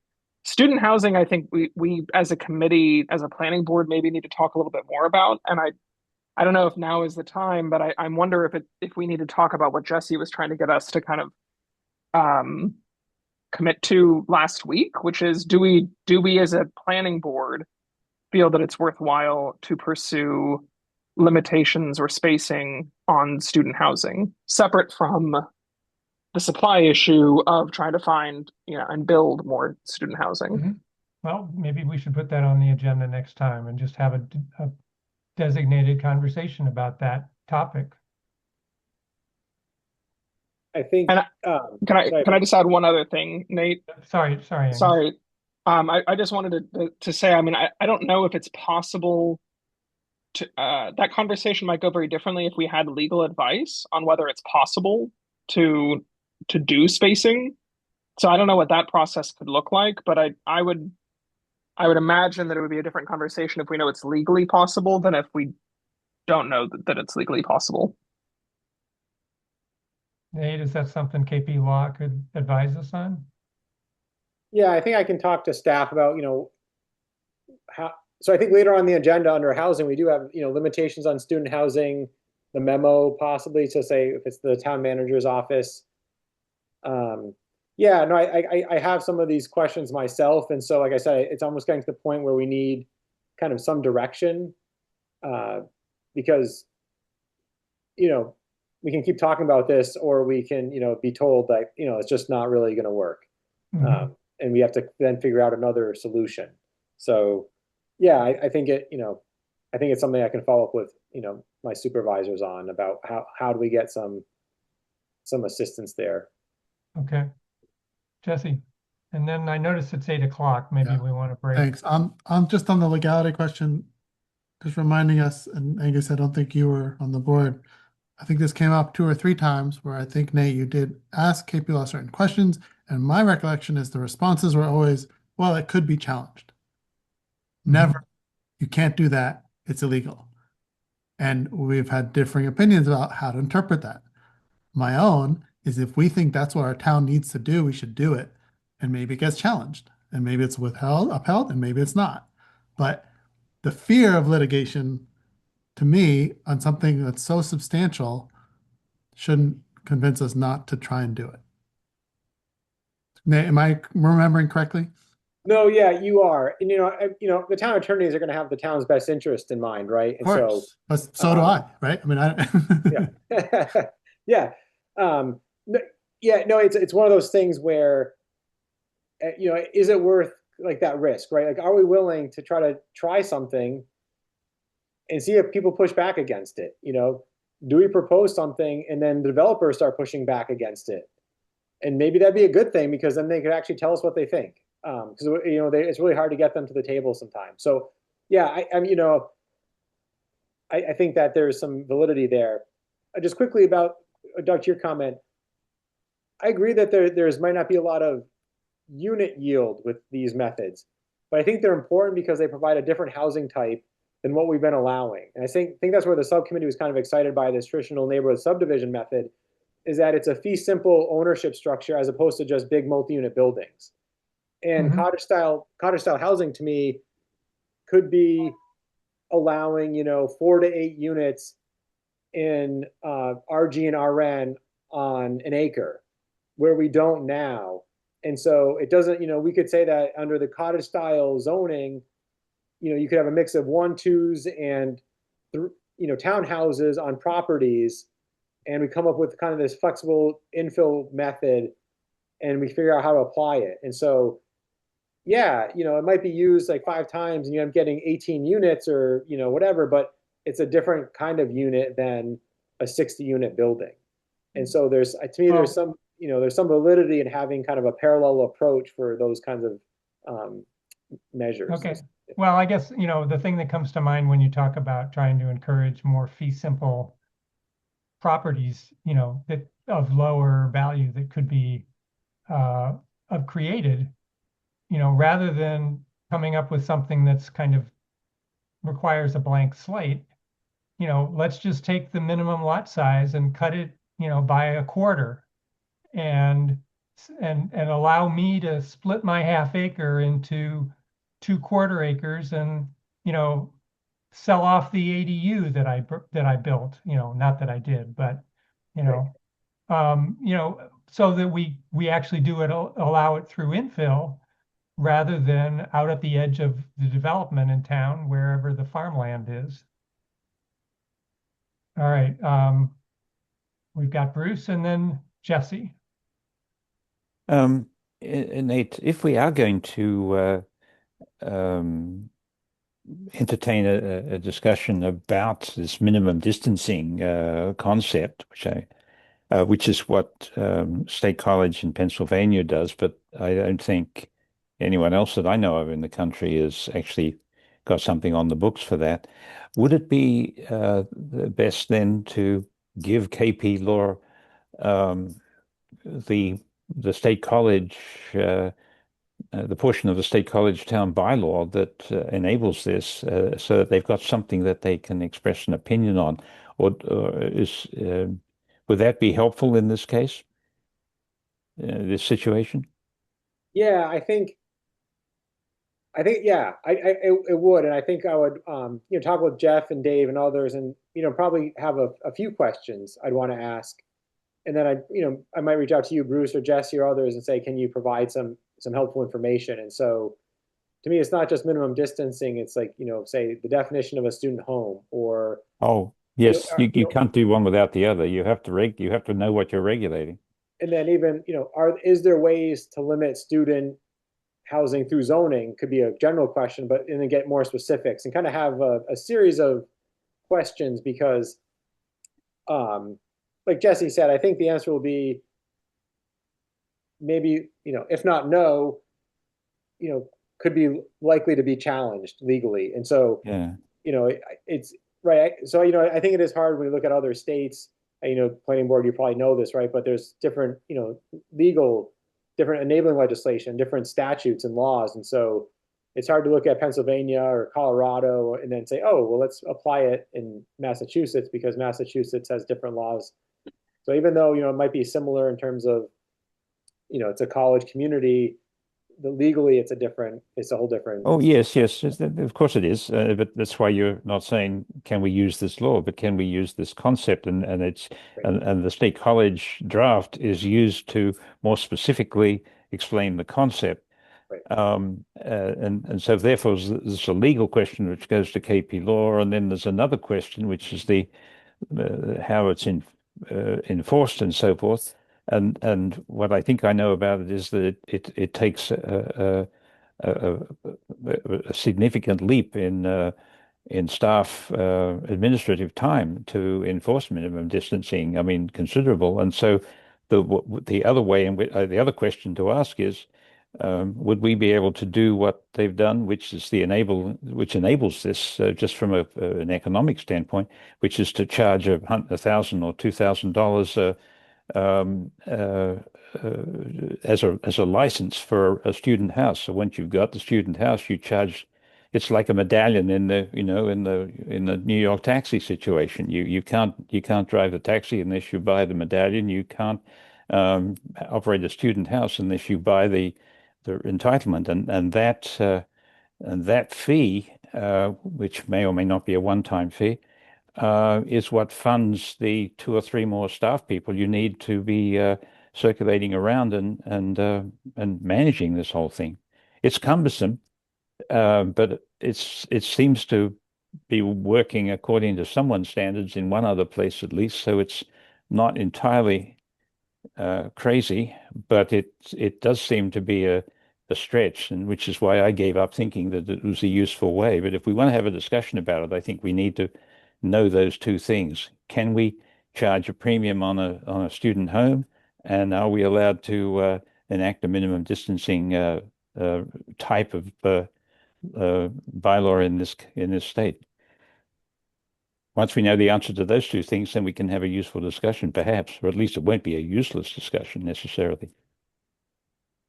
S8: student housing, I think we as a committee, as a planning board, maybe need to talk a little bit more about. And I don't know if now is the time, but I wonder if we need to talk about what Jesse was trying to get us to kind of commit to last week, which is do we as a planning board feel that it's worthwhile to pursue limitations or spacing on student housing, separate from the supply issue of trying to find and build more student housing.
S3: Mm-hmm. Well, maybe we should put that on the agenda next time and just have a designated conversation about that topic.
S7: I think.
S8: And can I just add one other thing, Nate?
S3: Sorry. Angus.
S8: Sorry. I just wanted to say, I mean, I don't know if it's possible to that conversation might go very differently if we had legal advice on whether it's possible to do spacing. So I don't know what that process could look like, but I would imagine that it would be a different conversation if we know it's legally possible than if we don't know that it's legally possible.
S3: Nate, is that something KP Law could advise us on?
S7: Yeah, I think I can talk to staff about, how. So I think later on the agenda under housing, we do have, limitations on student housing, the memo possibly to say if it's the town manager's office. Yeah, no, I have some of these questions myself. And so, like I said, it's almost getting to the point where we need kind of some direction because, we can keep talking about this or we can, be told that, it's just not really going to work.
S3: Mm-hmm.
S7: And we have to then figure out another solution. So, yeah, I think I think it's something I can follow up with, my supervisors on about how do we get some assistance there.
S3: Okay. Jesse, and then I noticed it's 8 o'clock. Maybe we want to break.
S5: Thanks. Just on the legality question, just reminding us, and Angus, I don't think you were on the board. I think this came up 2 or 3 times where I think, Nate, you did ask KP Law certain questions, and my recollection is the responses were always, well, it could be challenged. Never, you can't do that. It's illegal. And we've had differing opinions about how to interpret that. My own is if we think that's what our town needs to do, we should do it. And maybe it gets challenged, and maybe it's upheld, and maybe it's not. But the fear of litigation, to me, on something that's so substantial, shouldn't convince us not to try and do it. Am I remembering correctly?
S7: No, yeah, you are. And, the town attorneys are going to have the town's best interest in mind, right?
S5: Of course. But so do I, right? I mean,
S7: yeah. Yeah. Yeah, no, it's one of those things where, is it worth like that risk, right? Like, are we willing to try something and see if people push back against it? Do we propose something and then the developers start pushing back against it? And maybe that'd be a good thing because then they could actually tell us what they think. Because it's really hard to get them to the table sometimes. So yeah, I think that there's some validity there. Just quickly about Doug, to your comment, I agree that there's might not be a lot of unit yield with these methods, but I think they're important because they provide a different housing type than what we've been allowing. And I think that's where the subcommittee was kind of excited by this traditional neighborhood subdivision method, is that it's a fee simple ownership structure as opposed to just big multi-unit buildings. And
S3: Mhm.
S7: cottage style housing to me could be allowing 4 to 8 units in RG and RN on an acre, where we don't now. And so it doesn't, we could say that under the cottage style zoning, you could have a mix of 1, 2s and townhouses on properties, and we come up with kind of this flexible infill method, and we figure out how to apply it. And so, yeah, it might be used like 5 times, and I'm getting 18 units or whatever, but it's a different kind of unit than a 60-unit building. And so to me, there's
S3: Well,
S7: some validity in having kind of a parallel approach for those kinds of measures.
S3: okay. Well, I guess, the thing that comes to mind when you talk about trying to encourage more fee simple properties, that of lower value that could be of created, rather than coming up with something that's kind of requires a blank slate, let's just take the minimum lot size and cut it, by a quarter, and allow me to split my half acre into 2/4 acres, and sell off the ADU that I built. Not that I did, but you know, so that we actually do it, allow it through infill rather than out at the edge of the development in town, wherever the farmland is. All right, we've got Bruce and then Jesse.
S1: Nate, if we are going to entertain a discussion about this minimum distancing concept, which is what State College in Pennsylvania does, but I don't think anyone else that I know of in the country has actually got something on the books for that. Would it be the best then to give KP Law the State College the portion of the State College town bylaw that enables this, so that they've got something that they can express an opinion on, or would that be helpful in this case, this situation?
S7: Yeah, yeah, it would, and I think I would talk with Jeff and Dave and others, and probably have a few questions I'd want to ask, and then I might reach out to you, Bruce or Jesse or others, and say, can you provide some helpful information? And so, to me, it's not just minimum distancing. It's like say the definition of a student home, or
S1: Oh, yes, you can't do one without the other. You have to know what you're regulating.
S7: and then even is there ways to limit student housing through zoning? Could be a general question, but and then get more specifics and kind of have a series of questions, because like Jesse said, I think the answer will be maybe, if not no, could be likely to be challenged legally. And so,
S1: Yeah.
S7: it's right. So, I think it is hard when you look at other states, planning board, you probably know this, right? But there's different, different enabling legislation, different statutes and laws. And so it's hard to look at Pennsylvania or Colorado and then say, oh, well, let's apply it in Massachusetts because Massachusetts has different laws. So even though, it might be similar in terms of, it's a college community, legally it's a whole different.
S1: Oh, yes, of course it is. But that's why you're not saying, can we use this law, but can we use this concept? And the State College draft is used to more specifically explain the concept.
S7: Right.
S1: And so therefore there's a legal question which goes to KP Law, and then there's another question which is how it's enforced and so forth. And what I think I know about it is that it takes a, a significant leap in staff administrative time to enforce minimum distancing. I mean, considerable. And so the other way, and the other question to ask is, would we be able to do what they've done, which is which enables this just from an economic standpoint, which is to charge $1,000 or $2,000 um, uh, as a license for a student house. So once you've got the student house, you charge. It's like a medallion in the in the New York taxi situation. You can't drive the taxi unless you buy the medallion. You can't operate a student house unless you buy the entitlement, and that fee, which may or may not be a one-time fee, is what funds the two or three more staff people you need to be circulating around and managing this whole thing. It's cumbersome, but it seems to be working according to someone's standards in one other place at least. So it's not entirely crazy, but it does seem to be a stretch, and which is why I gave up thinking that it was a useful way. But if we want to have a discussion about it, I think we need to know those two things. Can we charge a premium on a student home, and are we allowed to enact a minimum distancing type of bylaw in this state? Once we know the answer to those two things, then we can have a useful discussion, perhaps, or at least it won't be a useless discussion necessarily.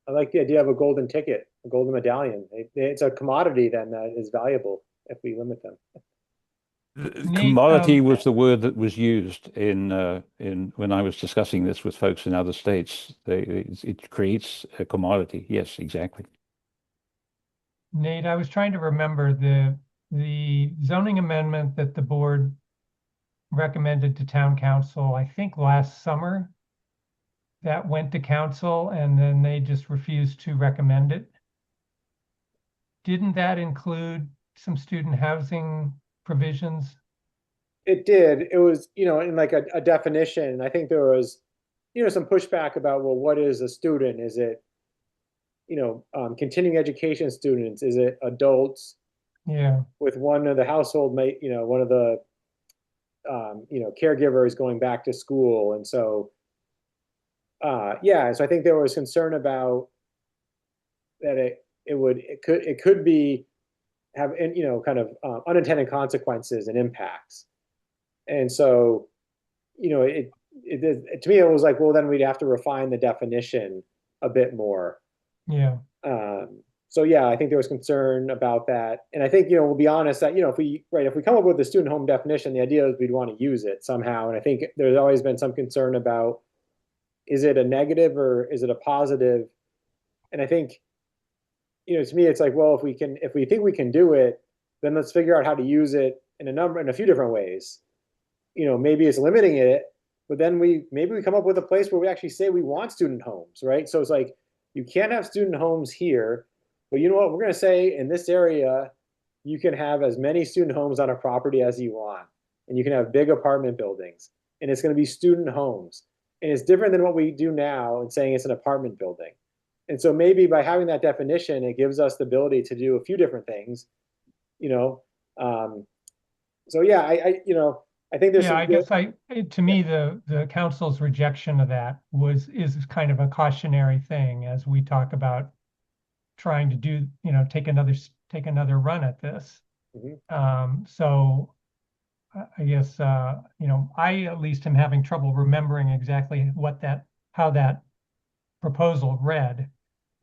S7: I like the idea of a golden ticket, a golden medallion. It's a commodity then that is valuable if we limit them.
S3: Nate,
S1: Commodity was the word that was used in when I was discussing this with folks in other states. It creates a commodity. Yes, exactly.
S3: Nate, I was trying to remember the zoning amendment that the board recommended to town council, I think last summer, that went to council and then they just refused to recommend it. Didn't that include some student housing provisions?
S7: It did. It was, in like a definition. I think there was, some pushback about, well, what is a student? Is it, continuing education students? Is it adults?
S3: Yeah.
S7: With one of the household mate, one of the, caregivers going back to school. And so, so I think there was concern about that it could be have, kind of unintended consequences and impacts. And so, to me, it was like, well, then we'd have to refine the definition a bit more.
S3: Yeah.
S7: So yeah, I think there was concern about that. And I think, we'll be honest that, if we come up with the student home definition, the idea is we'd want to use it somehow. And I think there's always been some concern about, is it a negative or is it a positive? And I think, to me, it's like, well, if we think we can do it, then let's figure out how to use it in a few different ways. Maybe it's limiting it, but then maybe we come up with a place where we actually say we want student homes, right? So it's like, you can't have student homes here, but you know what? We're going to say in this area, you can have as many student homes on a property as you want, and you can have big apartment buildings, and it's going to be student homes. And it's different than what we do now and saying it's an apartment building. And so maybe by having that definition, it gives us the ability to do a few different things, so yeah, I think there's
S3: I guess to me, the council's rejection of that is kind of a cautionary thing as we talk about trying to do, take another run at this.
S7: Mm-hmm.
S3: So I guess, I at least am having trouble remembering exactly how that proposal read.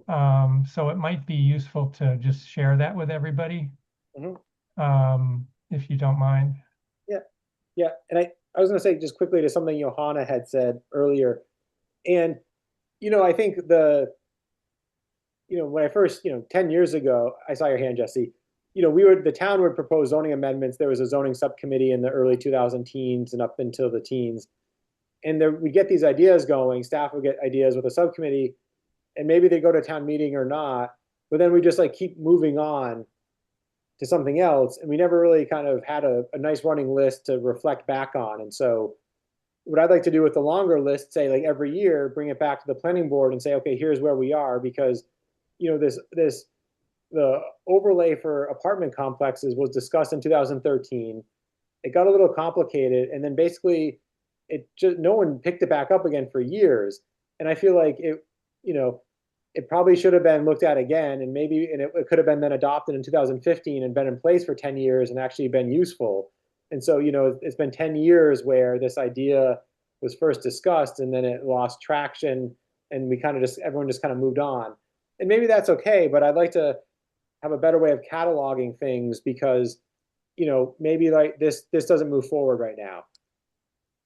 S3: So it might be useful to just share that with everybody.
S7: Mm-hmm.
S3: If you don't mind.
S7: Yeah. And I was going to say just quickly to something Johanna had said earlier. And, I think when I first, 10 years ago, I saw your hand, Jesse, the town would propose zoning amendments. There was a zoning subcommittee in the early 2000 teens and up until the teens. And we get these ideas going, staff would get ideas with a subcommittee, and maybe they go to town meeting or not, but then we just like keep moving on to something else. And we never really kind of had a nice running list to reflect back on. And so, what I'd like to do with the longer list, say like every year, bring it back to the planning board and say, okay, here's where we are, because the overlay for apartment complexes was discussed in 2013. It got a little complicated, and then basically it just no one picked it back up again for years. And I feel like it probably should have been looked at again, and it could have been then adopted in 2015 and been in place for 10 years and actually been useful. And so, it's been 10 years where this idea was first discussed, and then it lost traction, and everyone just kind of moved on. And maybe that's okay, but I'd like to have a better way of cataloging things, because maybe like this doesn't move forward right now,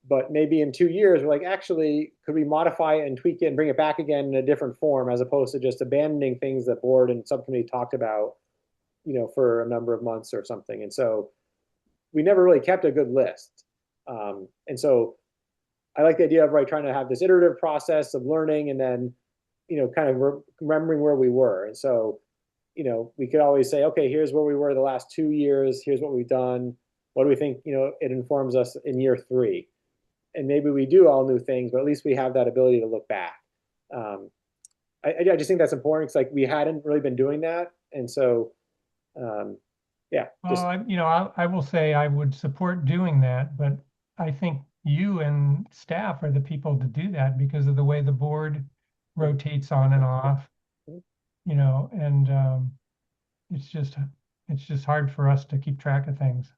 S7: but maybe in 2 years we're like, actually, could we modify it and tweak it and bring it back again in a different form, as opposed to just abandoning things that board and subcommittee talked about for a number of months or something. And so we never really kept a good list. And so I like the idea of trying to have this iterative process of learning, and then kind of remembering where we were. And so we could always say, okay, here's where we were the last 2 years. Here's what we've done. What do we think, it informs us in year 3? And maybe we do all new things, but at least we have that ability to look back. I just think that's important. It's like we hadn't really been doing that. And so, yeah.
S3: Well, I will say I would support doing that, but I think you and staff are the people to do that because of the way the board rotates on and off, and it's just hard for us to keep track of things.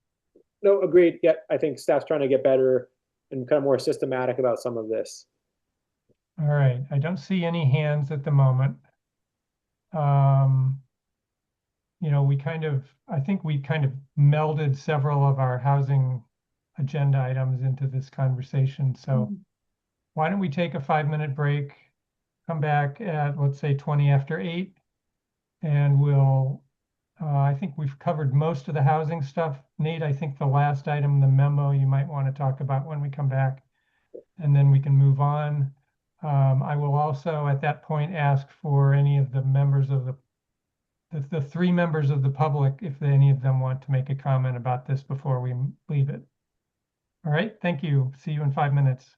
S7: No, agreed. Yeah, I think staff's trying to get better and kind of more systematic about some of this.
S3: All right. I don't see any hands at the moment. I think we kind of melded several of our housing agenda items into this conversation. So why don't we take a 5-minute break, come back at, let's say, 20 after 8, and I think we've covered most of the housing stuff. Nate, I think the last item, the memo, you might want to talk about when we come back, and then we can move on. I will also at that point ask for any of the members of the 3 members of the public, if any of them want to make a comment about this before we leave it. All right, thank you. See you in 5 minutes.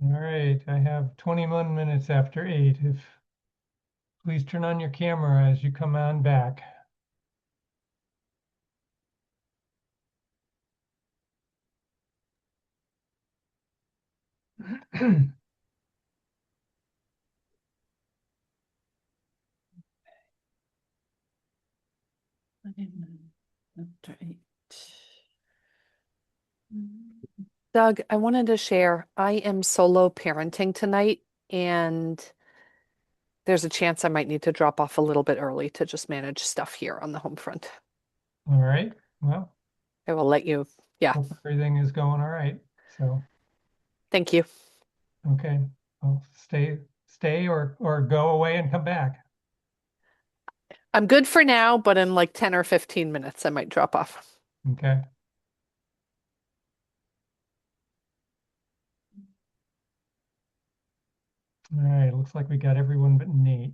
S3: All right, I have 21 minutes after 8. Please turn on your camera as you come on back.
S2: After 8.
S4: Doug, I wanted to share, I am solo parenting tonight, and there's a chance I might need to drop off a little bit early to just manage stuff here on the home front.
S3: All right, well,
S4: I will let you, yeah,
S3: hope everything is going all right. So,
S4: thank you.
S3: okay, well, stay or go away and come back.
S4: I'm good for now, but in like 10 or 15 minutes, I might drop off.
S3: Okay. All right, looks like we got everyone but Nate.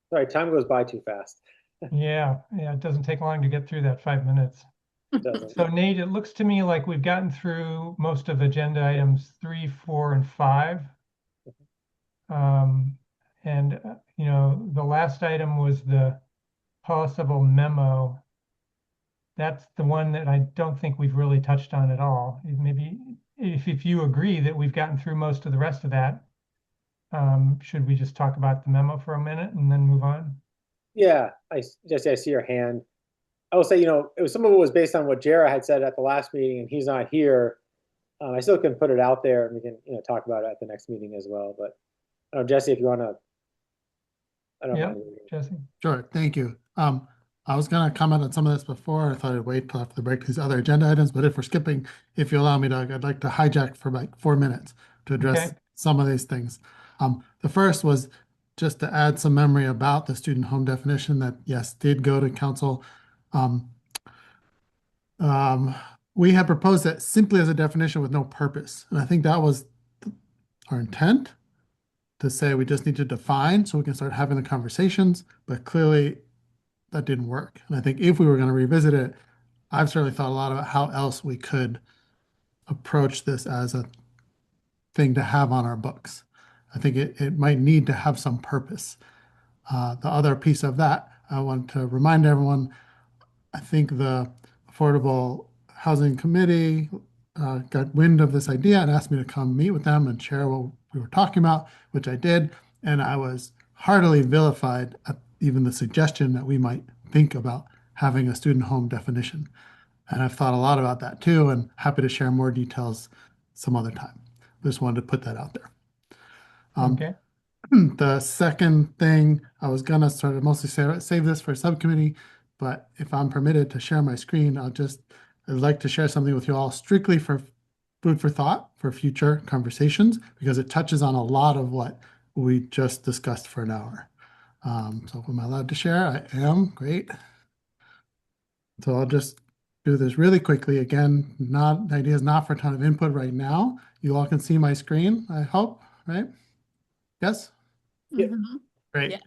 S7: Sorry, time goes by too fast.
S3: Yeah, it doesn't take long to get through that 5 minutes.
S7: Doesn't.
S3: So Nate, it looks to me like we've gotten through most of agenda items 3, 4, and 5. And the last item was the possible memo. That's the one that I don't think we've really touched on at all. Maybe if you agree that we've gotten through most of the rest of that, should we just talk about the memo for a minute and then move on?
S7: Yeah, Jesse, I see your hand. I will say, some of it was based on what Jara had said at the last meeting, and he's not here. I still can put it out there, and we can, talk about it at the next meeting as well. But I don't know, Jesse, if you want to, I don't
S3: Yeah,
S7: mind.
S3: Jesse.
S5: Sure, thank you. I was gonna comment on some of this before. I thought I'd wait till after the break, these other agenda items, but if we're skipping, if you allow me, Doug, I'd like to hijack for like 4 minutes to address
S3: Okay.
S5: some of these things. The first was just to add some memory about the student home definition that, yes, did go to council. Um, we had proposed that simply as a definition with no purpose. And I think that was our intent, to say we just need to define so we can start having the conversations, but clearly that didn't work. And I think if we were going to revisit it, I've certainly thought a lot about how else we could approach this as a thing to have on our books. I think it might need to have some purpose. The other piece of that, I want to remind everyone, I think the Affordable Housing Committee got wind of this idea and asked me to come meet with them and share what we were talking about, which I did. And I was heartily vilified at even the suggestion that we might think about having a student home definition. And I've thought a lot about that too, and happy to share more details some other time. Just wanted to put that out there.
S3: Okay.
S5: The second thing, I was gonna sort of mostly save this for a subcommittee, but if I'm permitted to share my screen, I'd like to share something with you all strictly for food for thought for future conversations, because it touches on a lot of what we just discussed for an hour. So am I allowed to share? I am. Great. So I'll just do this really quickly. Again, the idea is not for a ton of input right now. You all can see my screen, I hope, right? Yes?
S7: Yeah.
S2: Mhm.
S5: Great.
S2: Yes.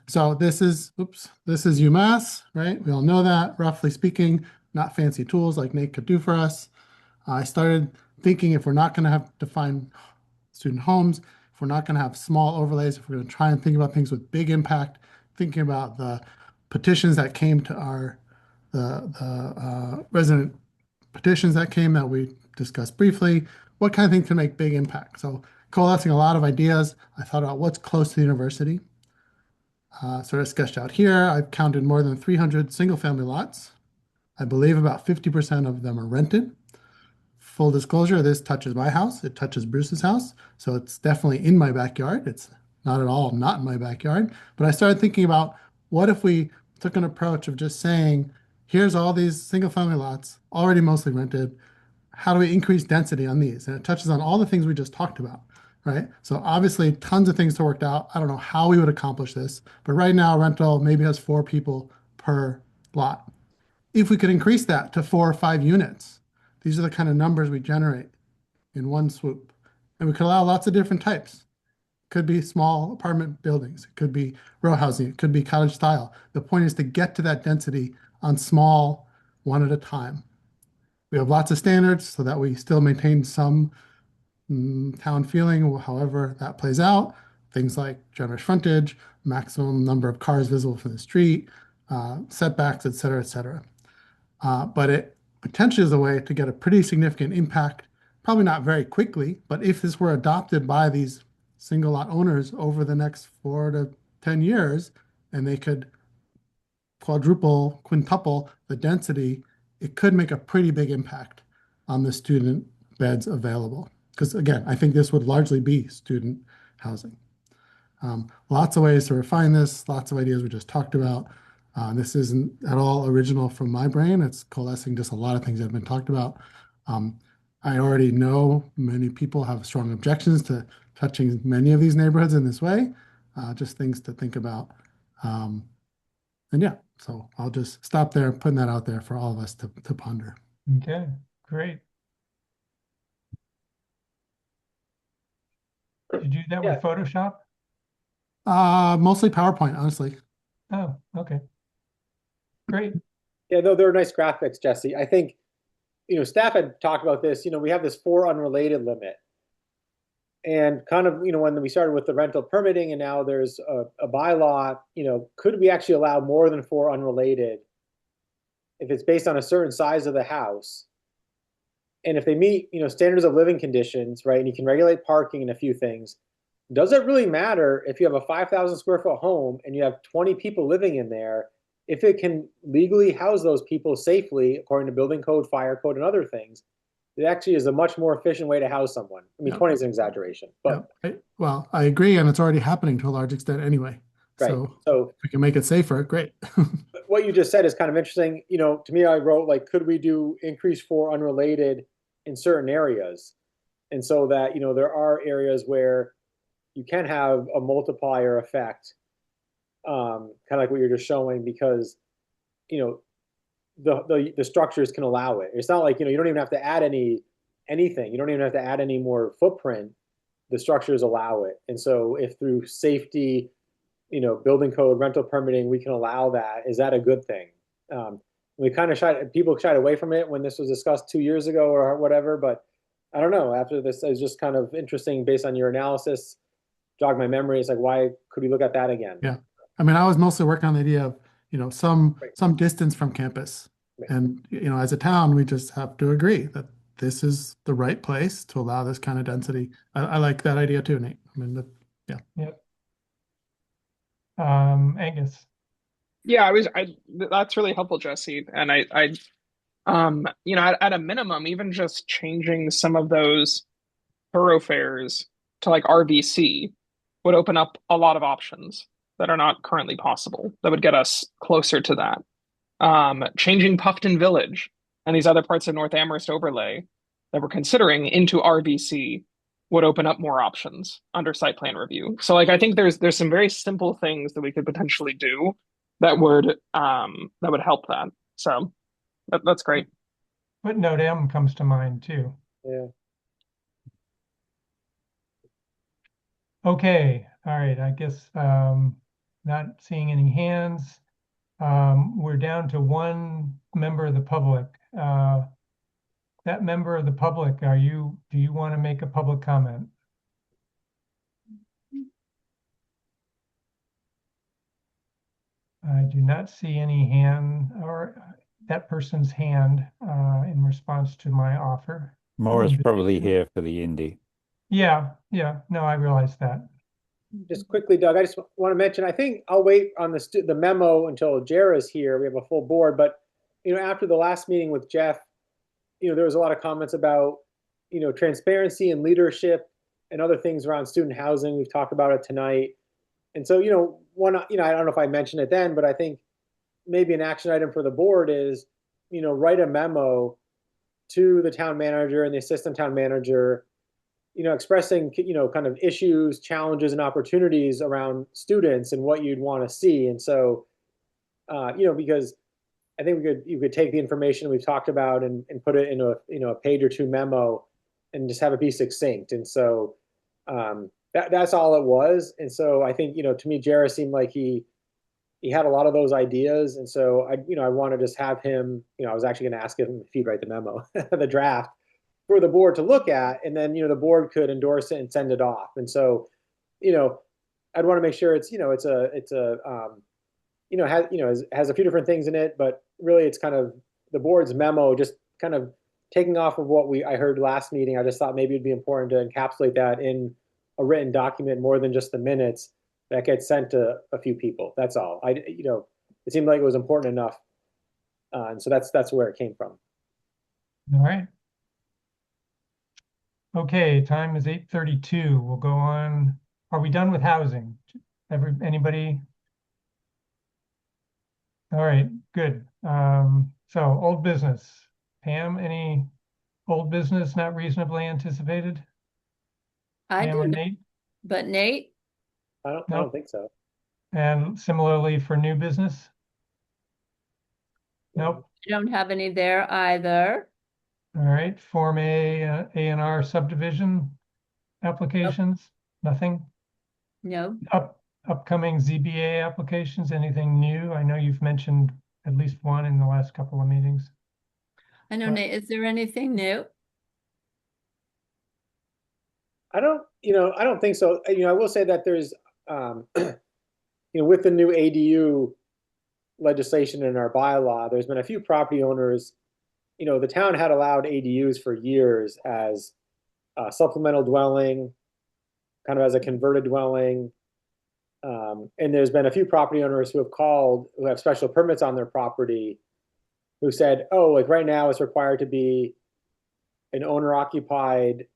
S5: So this is UMass, right? We all know that, roughly speaking, not fancy tools like Nate could do for us. I started thinking, if we're not going to have defined student homes, if we're not going to have small overlays, if we're going to try and think about things with big impact, thinking about the petitions that came to our resident petitions that came that we discussed briefly, what kind of things can make big impact? So coalescing a lot of ideas, I thought about what's close to the university. Sort of sketched out here. I've counted more than 300 single family lots. I believe about 50% of them are rented. Full disclosure, this touches my house. It touches Bruce's house. So it's definitely in my backyard. It's not at all not in my backyard. But I started thinking about, what if we took an approach of just saying, here's all these single family lots, already mostly rented. How do we increase density on these? And it touches on all the things we just talked about, right? So obviously tons of things to work out. I don't know how we would accomplish this, but right now rental maybe has 4 people per lot. If we could increase that to 4 or 5 units, these are the kind of numbers we generate in one swoop. And we could allow lots of different types. Could be small apartment buildings. It could be row housing. It could be cottage style. The point is to get to that density on small, one at a time. We have lots of standards so that we still maintain some town feeling, however that plays out. Things like generous frontage, maximum number of cars visible from the street, setbacks, et cetera, et cetera. But it potentially is a way to get a pretty significant impact, probably not very quickly, but if this were adopted by these single lot owners over the next 4 to 10 years, and they could quadruple, quintuple the density, it could make a pretty big impact on the student beds available. Because again, I think this would largely be student housing. Lots of ways to refine this, lots of ideas we just talked about. This isn't at all original from my brain. It's coalescing just a lot of things that have been talked about. I already know many people have strong objections to touching many of these neighborhoods in this way, just things to think about. And yeah, so I'll just stop there, putting that out there for all of us to ponder.
S3: Okay, great. Did you do that with Photoshop?
S5: Mostly PowerPoint, honestly.
S3: Oh, okay. Great.
S7: Yeah, though there are nice graphics, Jesse. I think, staff had talked about this. We have this 4 unrelated limit. And kind of, when we started with the rental permitting and now there's a bylaw, could we actually allow more than 4 unrelated if it's based on a certain size of the house? And if they meet, standards of living conditions, right? And you can regulate parking and a few things. Does it really matter if you have a 5,000 square foot home and you have 20 people living in there, if it can legally house those people safely, according to building code, fire code, and other things? It actually is a much more efficient way to house someone. I mean, 20 is an exaggeration, but
S5: well, I agree, and it's already happening to a large extent anyway.
S7: right.
S5: So
S7: if
S5: we can make it safer, great.
S7: What you just said is kind of interesting. To me, I wrote like, could we do increase 4 unrelated in certain areas? And so that, there are areas where you can have a multiplier effect, kind of like what you're just showing, because, the structures can allow it. It's not like, you don't even have to add anything. You don't even have to add any more footprint. The structures allow it. And so if through safety, building code, rental permitting, we can allow that, is that a good thing? We kind of people shied away from it when this was discussed 2 years ago or whatever, but I don't know. After this, it's just kind of interesting based on your analysis, jog my memory. It's like, why could we look at that again?
S5: Yeah. I mean, I was mostly working on the idea of, some distance from campus. Right. And, as a town, we just have to agree that this is the right place to allow this kind of density. I like that idea too, Nate. I mean, yeah.
S3: Yep. Angus.
S8: Yeah, that's really helpful, Jesse. And at a minimum, even just changing some of those thoroughfares to like RVC would open up a lot of options that are not currently possible, that would get us closer to that. Changing Puffton Village and these other parts of North Amherst overlay that we're considering into RVC would open up more options under site plan review. So like, I think there's some very simple things that we could potentially do that would help that. So that's great.
S3: Footnote M comes to mind too.
S7: Yeah.
S3: Okay. All right. I guess not seeing any hands. We're down to one member of the public. That member of the public, do you want to make a public comment? I do not see any hand or that person's hand in response to my offer.
S1: Maura's probably here for the Indy.
S3: Yeah. No, I realize that.
S7: Just quickly, Doug, I just want to mention, I think I'll wait on the memo until Jara's here. We have a full board, but after the last meeting with Jeff, there was a lot of comments about transparency and leadership and other things around student housing. We've talked about it tonight, and so I don't know if I mentioned it then, but I think maybe an action item for the board is write a memo to the town manager and the assistant town manager, expressing, kind of issues, challenges, and opportunities around students and what you'd want to see. And so, because I think you could take the information we've talked about and put it in a page or two memo and just have it be succinct. And so that's all it was. And so I think, to me, Jarrah seemed like he had a lot of those ideas. And so I want to just have him, I was actually going to ask him if he'd write the memo, the draft for the board to look at. And then, the board could endorse it and send it off. And so, I'd want to make sure it's has a few different things in it, but really it's kind of the board's memo, just kind of taking off of what I heard last meeting. I just thought maybe it'd be important to encapsulate that in a written document more than just the minutes that gets sent to a few people. That's all. It seemed like it was important enough. And so that's where it came from.
S3: All right. Okay, time is 8:32. We'll go on. Are we done with housing? Anybody? All right, good. So old business. Pam, any old business not reasonably anticipated?
S2: I
S3: Pam or
S2: didn't,
S3: Nate?
S2: but Nate,
S7: I don't think so.
S3: And similarly for new business? Nope.
S2: I don't have any there either.
S3: All right, Form A&R subdivision applications? Nothing?
S2: No,
S3: Upcoming ZBA applications, anything new? I know you've mentioned at least one in the last couple of meetings.
S2: I know, Nate, is there anything new?
S7: I don't think so. I will say that there's, with the new ADU legislation in our bylaw, there's been a few property owners, the town had allowed ADUs for years as a supplemental dwelling, kind of as a converted dwelling. And there's been a few property owners who have special permits on their property who said, oh, like right now it's required to be an owner occupied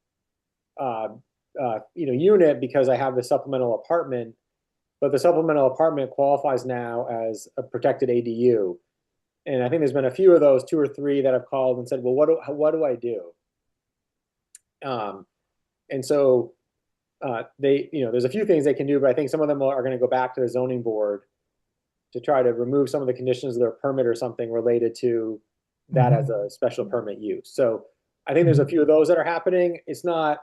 S7: unit because I have the supplemental apartment, but the supplemental apartment qualifies now as a protected ADU. And I think there's been a few of those, 2 or 3, that have called and said, well, what do I do? And so there's a few things they can do, but I think some of them are going to go back to the zoning board to try to remove some of the conditions of their permit or something related to that as a special permit use. So I think there's a few of those that are happening. It's not,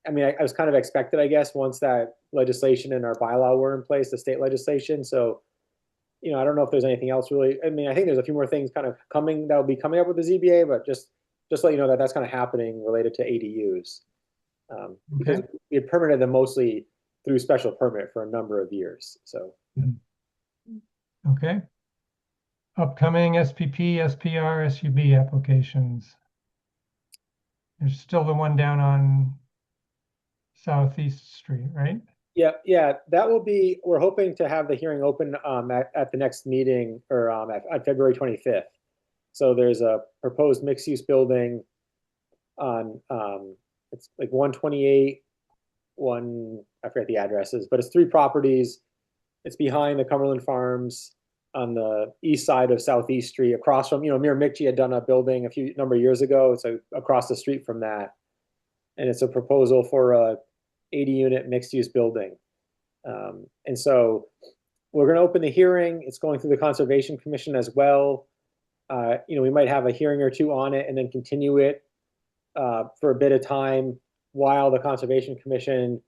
S7: I was kind of expected, I guess, once that legislation and our bylaw were in place, the state legislation. So, I don't know if there's anything else really. I think there's a few more things kind of coming that will be coming up with the ZBA, but just let you know that that's kind of happening related to ADUs. Because we had permitted them mostly through special permit for a number of years. So.
S3: Okay. Upcoming SPP, SPR, SUB applications. There's still the one down on Southeast Street, right?
S7: Yeah, that will be, we're hoping to have the hearing open at the next meeting, or at February 25th. So there's a proposed mixed-use building on, it's like 128, I forget the addresses, but it's 3 properties. It's behind the Cumberland Farms on the east side of Southeast Street, across from, Miramichi had done a building a number of years ago. It's across the street from that. And it's a proposal for a 80-unit mixed-use building. And so we're going to open the hearing. It's going through the Conservation Commission as well. We might have a hearing or 2 on it and then continue it for a bit of time while the Conservation Commission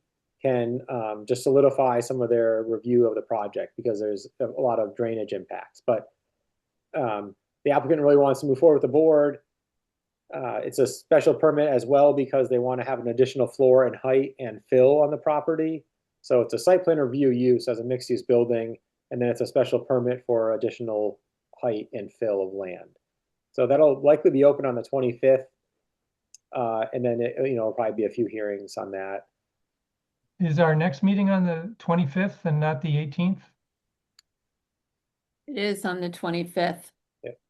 S7: can just solidify some of their review of the project, because there's a lot of drainage impacts. But the applicant really wants to move forward with the board. It's a special permit as well because they want to have an additional floor and height and fill on the property. So it's a site plan review use as a mixed-use building, and then it's a special permit for additional height and fill of land. So that'll likely be open on the 25th, and then it'll probably be a few hearings on that.
S3: Is our next meeting on the 25th and not the 18th?
S2: It is on the 25th.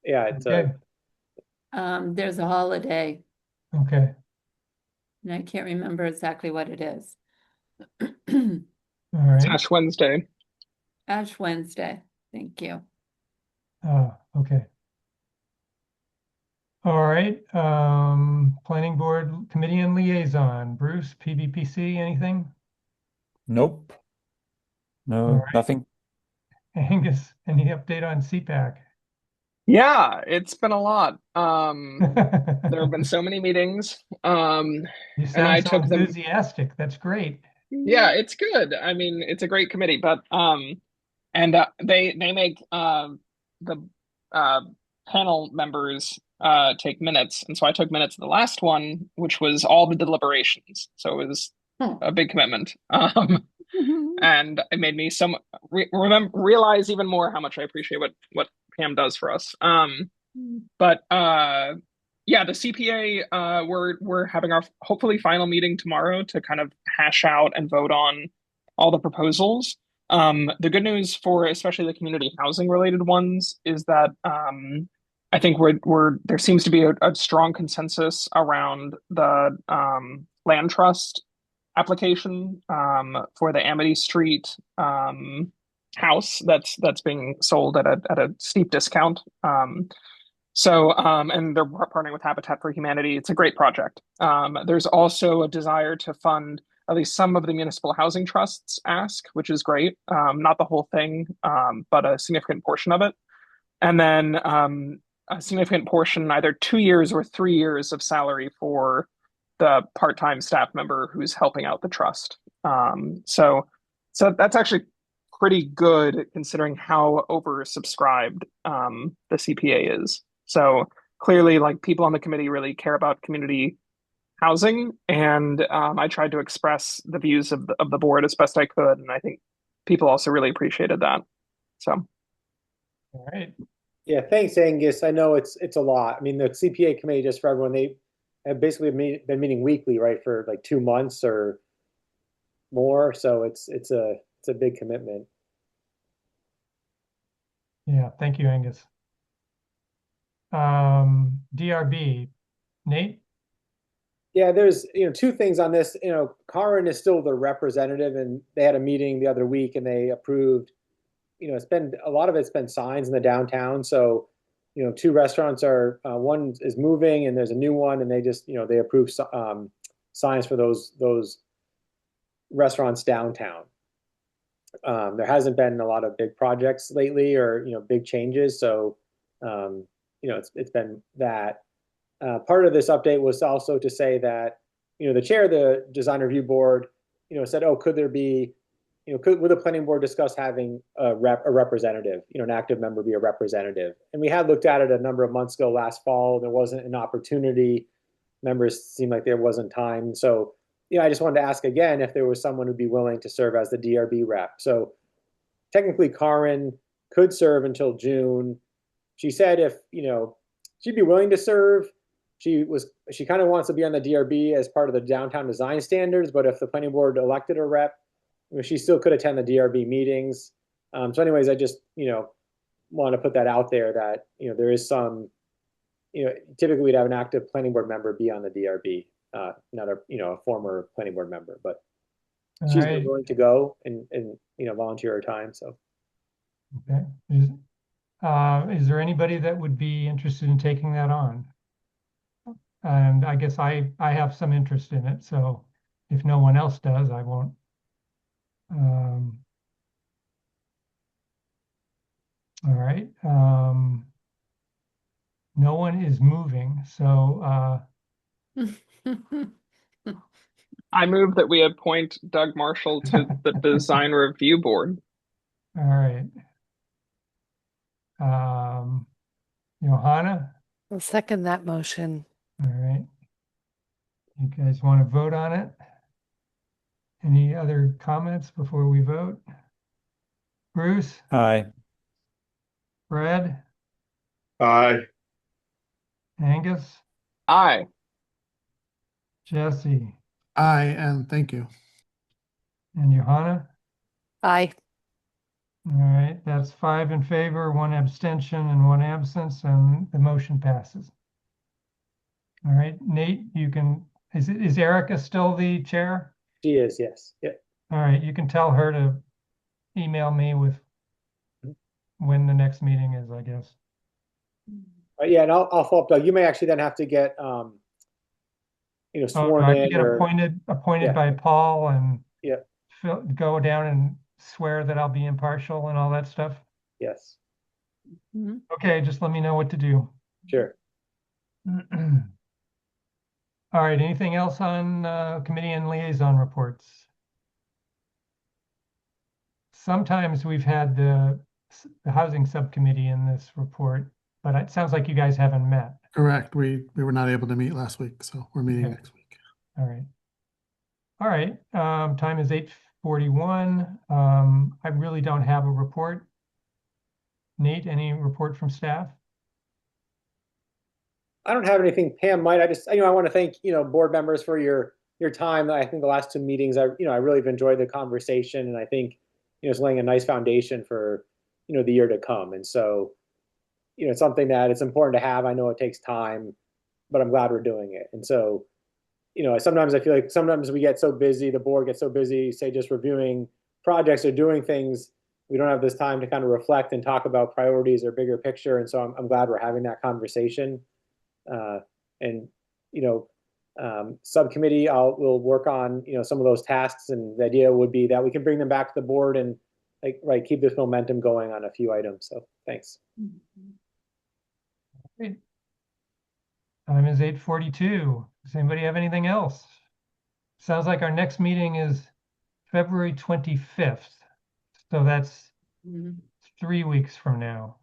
S7: Yeah, it's
S3: okay.
S2: There's a holiday,
S3: Okay.
S2: and I can't remember exactly what it is.
S3: All right.
S8: Ash Wednesday.
S2: Ash Wednesday. Thank you.
S3: Okay. All right. Planning Board Committee and Liaison. Bruce, PVPC, anything?
S1: Nope. No,
S3: All right.
S1: nothing.
S3: Angus, any update on CPAC?
S8: Yeah, it's been a lot. There have been
S3: You
S8: so many meetings. And
S3: sound
S8: I
S3: so
S8: took them.
S3: enthusiastic. That's great.
S8: Yeah, it's good. I mean, it's a great committee, but and they make the uh panel members take minutes, and so I took minutes of the last one, which was all the deliberations. So it was
S2: Hmm.
S8: a big commitment. And it made me realize even more how much I appreciate what Pam does for us. But yeah, the CPA we're having our hopefully final meeting tomorrow to kind of hash out and vote on all the proposals. The good news for especially the community housing related ones is that I think we're there seems to be a strong consensus around the land trust application for the Amity Street house that's being sold at a steep discount. And they're partnering with Habitat for Humanity. It's a great project. There's also a desire to fund at least some of the municipal housing trusts ask, which is great. Not the whole thing, but a significant portion of it. And then a significant portion, either 2 years or 3 years of salary for the part-time staff member who's helping out the trust. So that's actually pretty good considering how oversubscribed the CPA is. So clearly, like people on the committee really care about community housing, and I tried to express the views of the board as best I could, and I think people also really appreciated that. So.
S3: All right.
S7: Yeah, thanks, Angus. I know it's a lot. I mean, the CPA committee, just for everyone, they have basically been meeting weekly, right, for like 2 months or more. So it's a big commitment.
S3: Yeah, thank you, Angus. DRB, Nate?
S7: Yeah, there's two things on this. Karin is still the representative, and they had a meeting the other week, and they approved. It's been a lot of it's been signs in the downtown. So, two restaurants are one is moving, and there's a new one, and they just they approved signs for those restaurants downtown. There hasn't been a lot of big projects lately, or big changes. So, it's been that. Part of this update was also to say that, the chair of the design review board, said, oh, could there be, would the planning board discuss having a representative, an active member be a representative? And we had looked at it a number of months ago last fall. There wasn't an opportunity. Members seemed like there wasn't time. So, I just wanted to ask again if there was someone who'd be willing to serve as the DRB rep. So technically Karin could serve until June. She said if, she'd be willing to serve. She kind of wants to be on the DRB as part of the downtown design standards, but if the planning board elected a rep, she still could attend the DRB meetings. So anyways, I just, want to put that out there that, there is some, typically we'd have an active planning board member be on the DRB, not a former planning board member, but she's
S3: right.
S7: willing to go and volunteer her time. So.
S3: Okay. Is there anybody that would be interested in taking that on? And I guess I have some interest in it, so if no one else does, I won't. All right. No one is moving, so
S8: I move that we appoint Doug Marshall to the design review board.
S3: all right. Johanna?
S4: I'll second that motion.
S3: All right. You guys want to vote on it? Any other comments before we vote? Bruce?
S1: Aye.
S3: Fred?
S6: Aye.
S3: Angus?
S8: Aye.
S3: Jesse?
S5: Aye, and thank you.
S3: And Johanna?
S4: Aye.
S3: All right, that's 5 in favor, 1 abstention, and 1 absence, and the motion passes. All right, Nate, is Erica still the chair?
S7: She is, yes. Yeah.
S3: All right, you can tell her to email me with when the next meeting is, I guess.
S7: Yeah, and I'll follow up, Doug. You may actually then have to get sworn
S3: I
S7: in
S3: can get
S7: or
S3: appointed
S7: yeah.
S3: by Paul and
S7: Yeah.
S3: go down and swear that I'll be impartial and all that stuff.
S7: Yes.
S2: Mhm.
S3: Okay, just let me know what to do.
S7: Sure.
S3: All right, anything else on committee and liaison reports? Sometimes we've had the housing subcommittee in this report, but it sounds like you guys haven't met.
S5: Correct. We were not able to meet last week, so we're meeting
S3: Okay.
S5: next week.
S3: All right. All right, time is 8:41. I really don't have a report. Nate, any report from staff?
S7: I don't have anything. Pam might. I just, I want to thank, board members for your time. I think the last two meetings, I really have enjoyed the conversation, and I think, it's laying a nice foundation for, the year to come. And so, it's something that it's important to have. I know it takes time, but I'm glad we're doing it. And so, sometimes I feel like sometimes we get so busy, the board gets so busy, say just reviewing projects or doing things, we don't have this time to kind of reflect and talk about priorities or bigger picture. And so I'm glad we're having that conversation. And subcommittee, we'll work on some of those tasks, and the idea would be that we can bring them back to the board and keep this momentum going on a few items. So thanks.
S3: Great. Time is 8:42. Does anybody have anything else? Sounds like our next meeting is February 25th. So that's 3 weeks from now.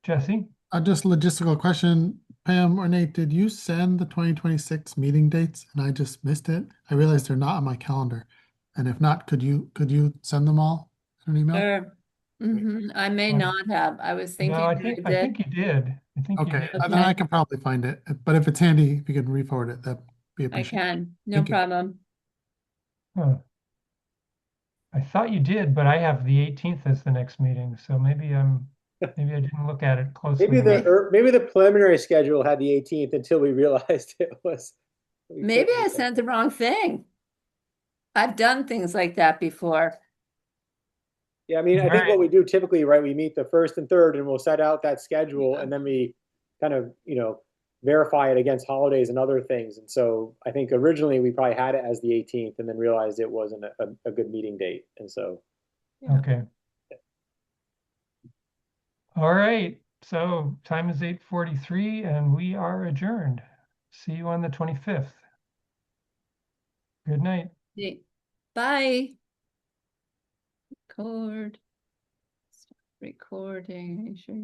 S3: Jesse?
S5: Just logistical question, Pam or Nate, did you send the 2026 meeting dates and I just missed it? I realized they're not on my calendar. And if not, could you send them all in an email?
S2: Sure. I may not have. I was thinking
S3: No, I
S2: that
S3: think
S2: I
S3: I
S2: did.
S3: think you did. I think you
S5: Okay,
S3: did.
S5: then I
S2: Okay.
S5: can probably find it. But if it's handy, if you can re-forward it, that'd be
S2: I
S5: appreciated.
S2: can, no
S5: Thank you.
S2: problem.
S3: Huh. I thought you did, but I have the 18th as the next meeting, so maybe I didn't look at it closely
S7: Maybe
S3: enough.
S7: maybe the preliminary schedule had the 18th until we realized it was.
S2: Maybe I sent the wrong thing. I've done things like that before.
S7: Yeah, I mean, I
S3: All
S7: think
S3: right.
S7: what we do typically, right, we meet the first and third and we'll set out that schedule and then we kind of, verify it against holidays and other things. And so I think originally we probably had it as the 18th and then realized it wasn't a good meeting date. And so.
S2: Yeah.
S3: Okay. All right. So time is 8:43 and we are adjourned. See you on the 25th. Good night.
S2: Bye. Record. Stop recording. Are you sure?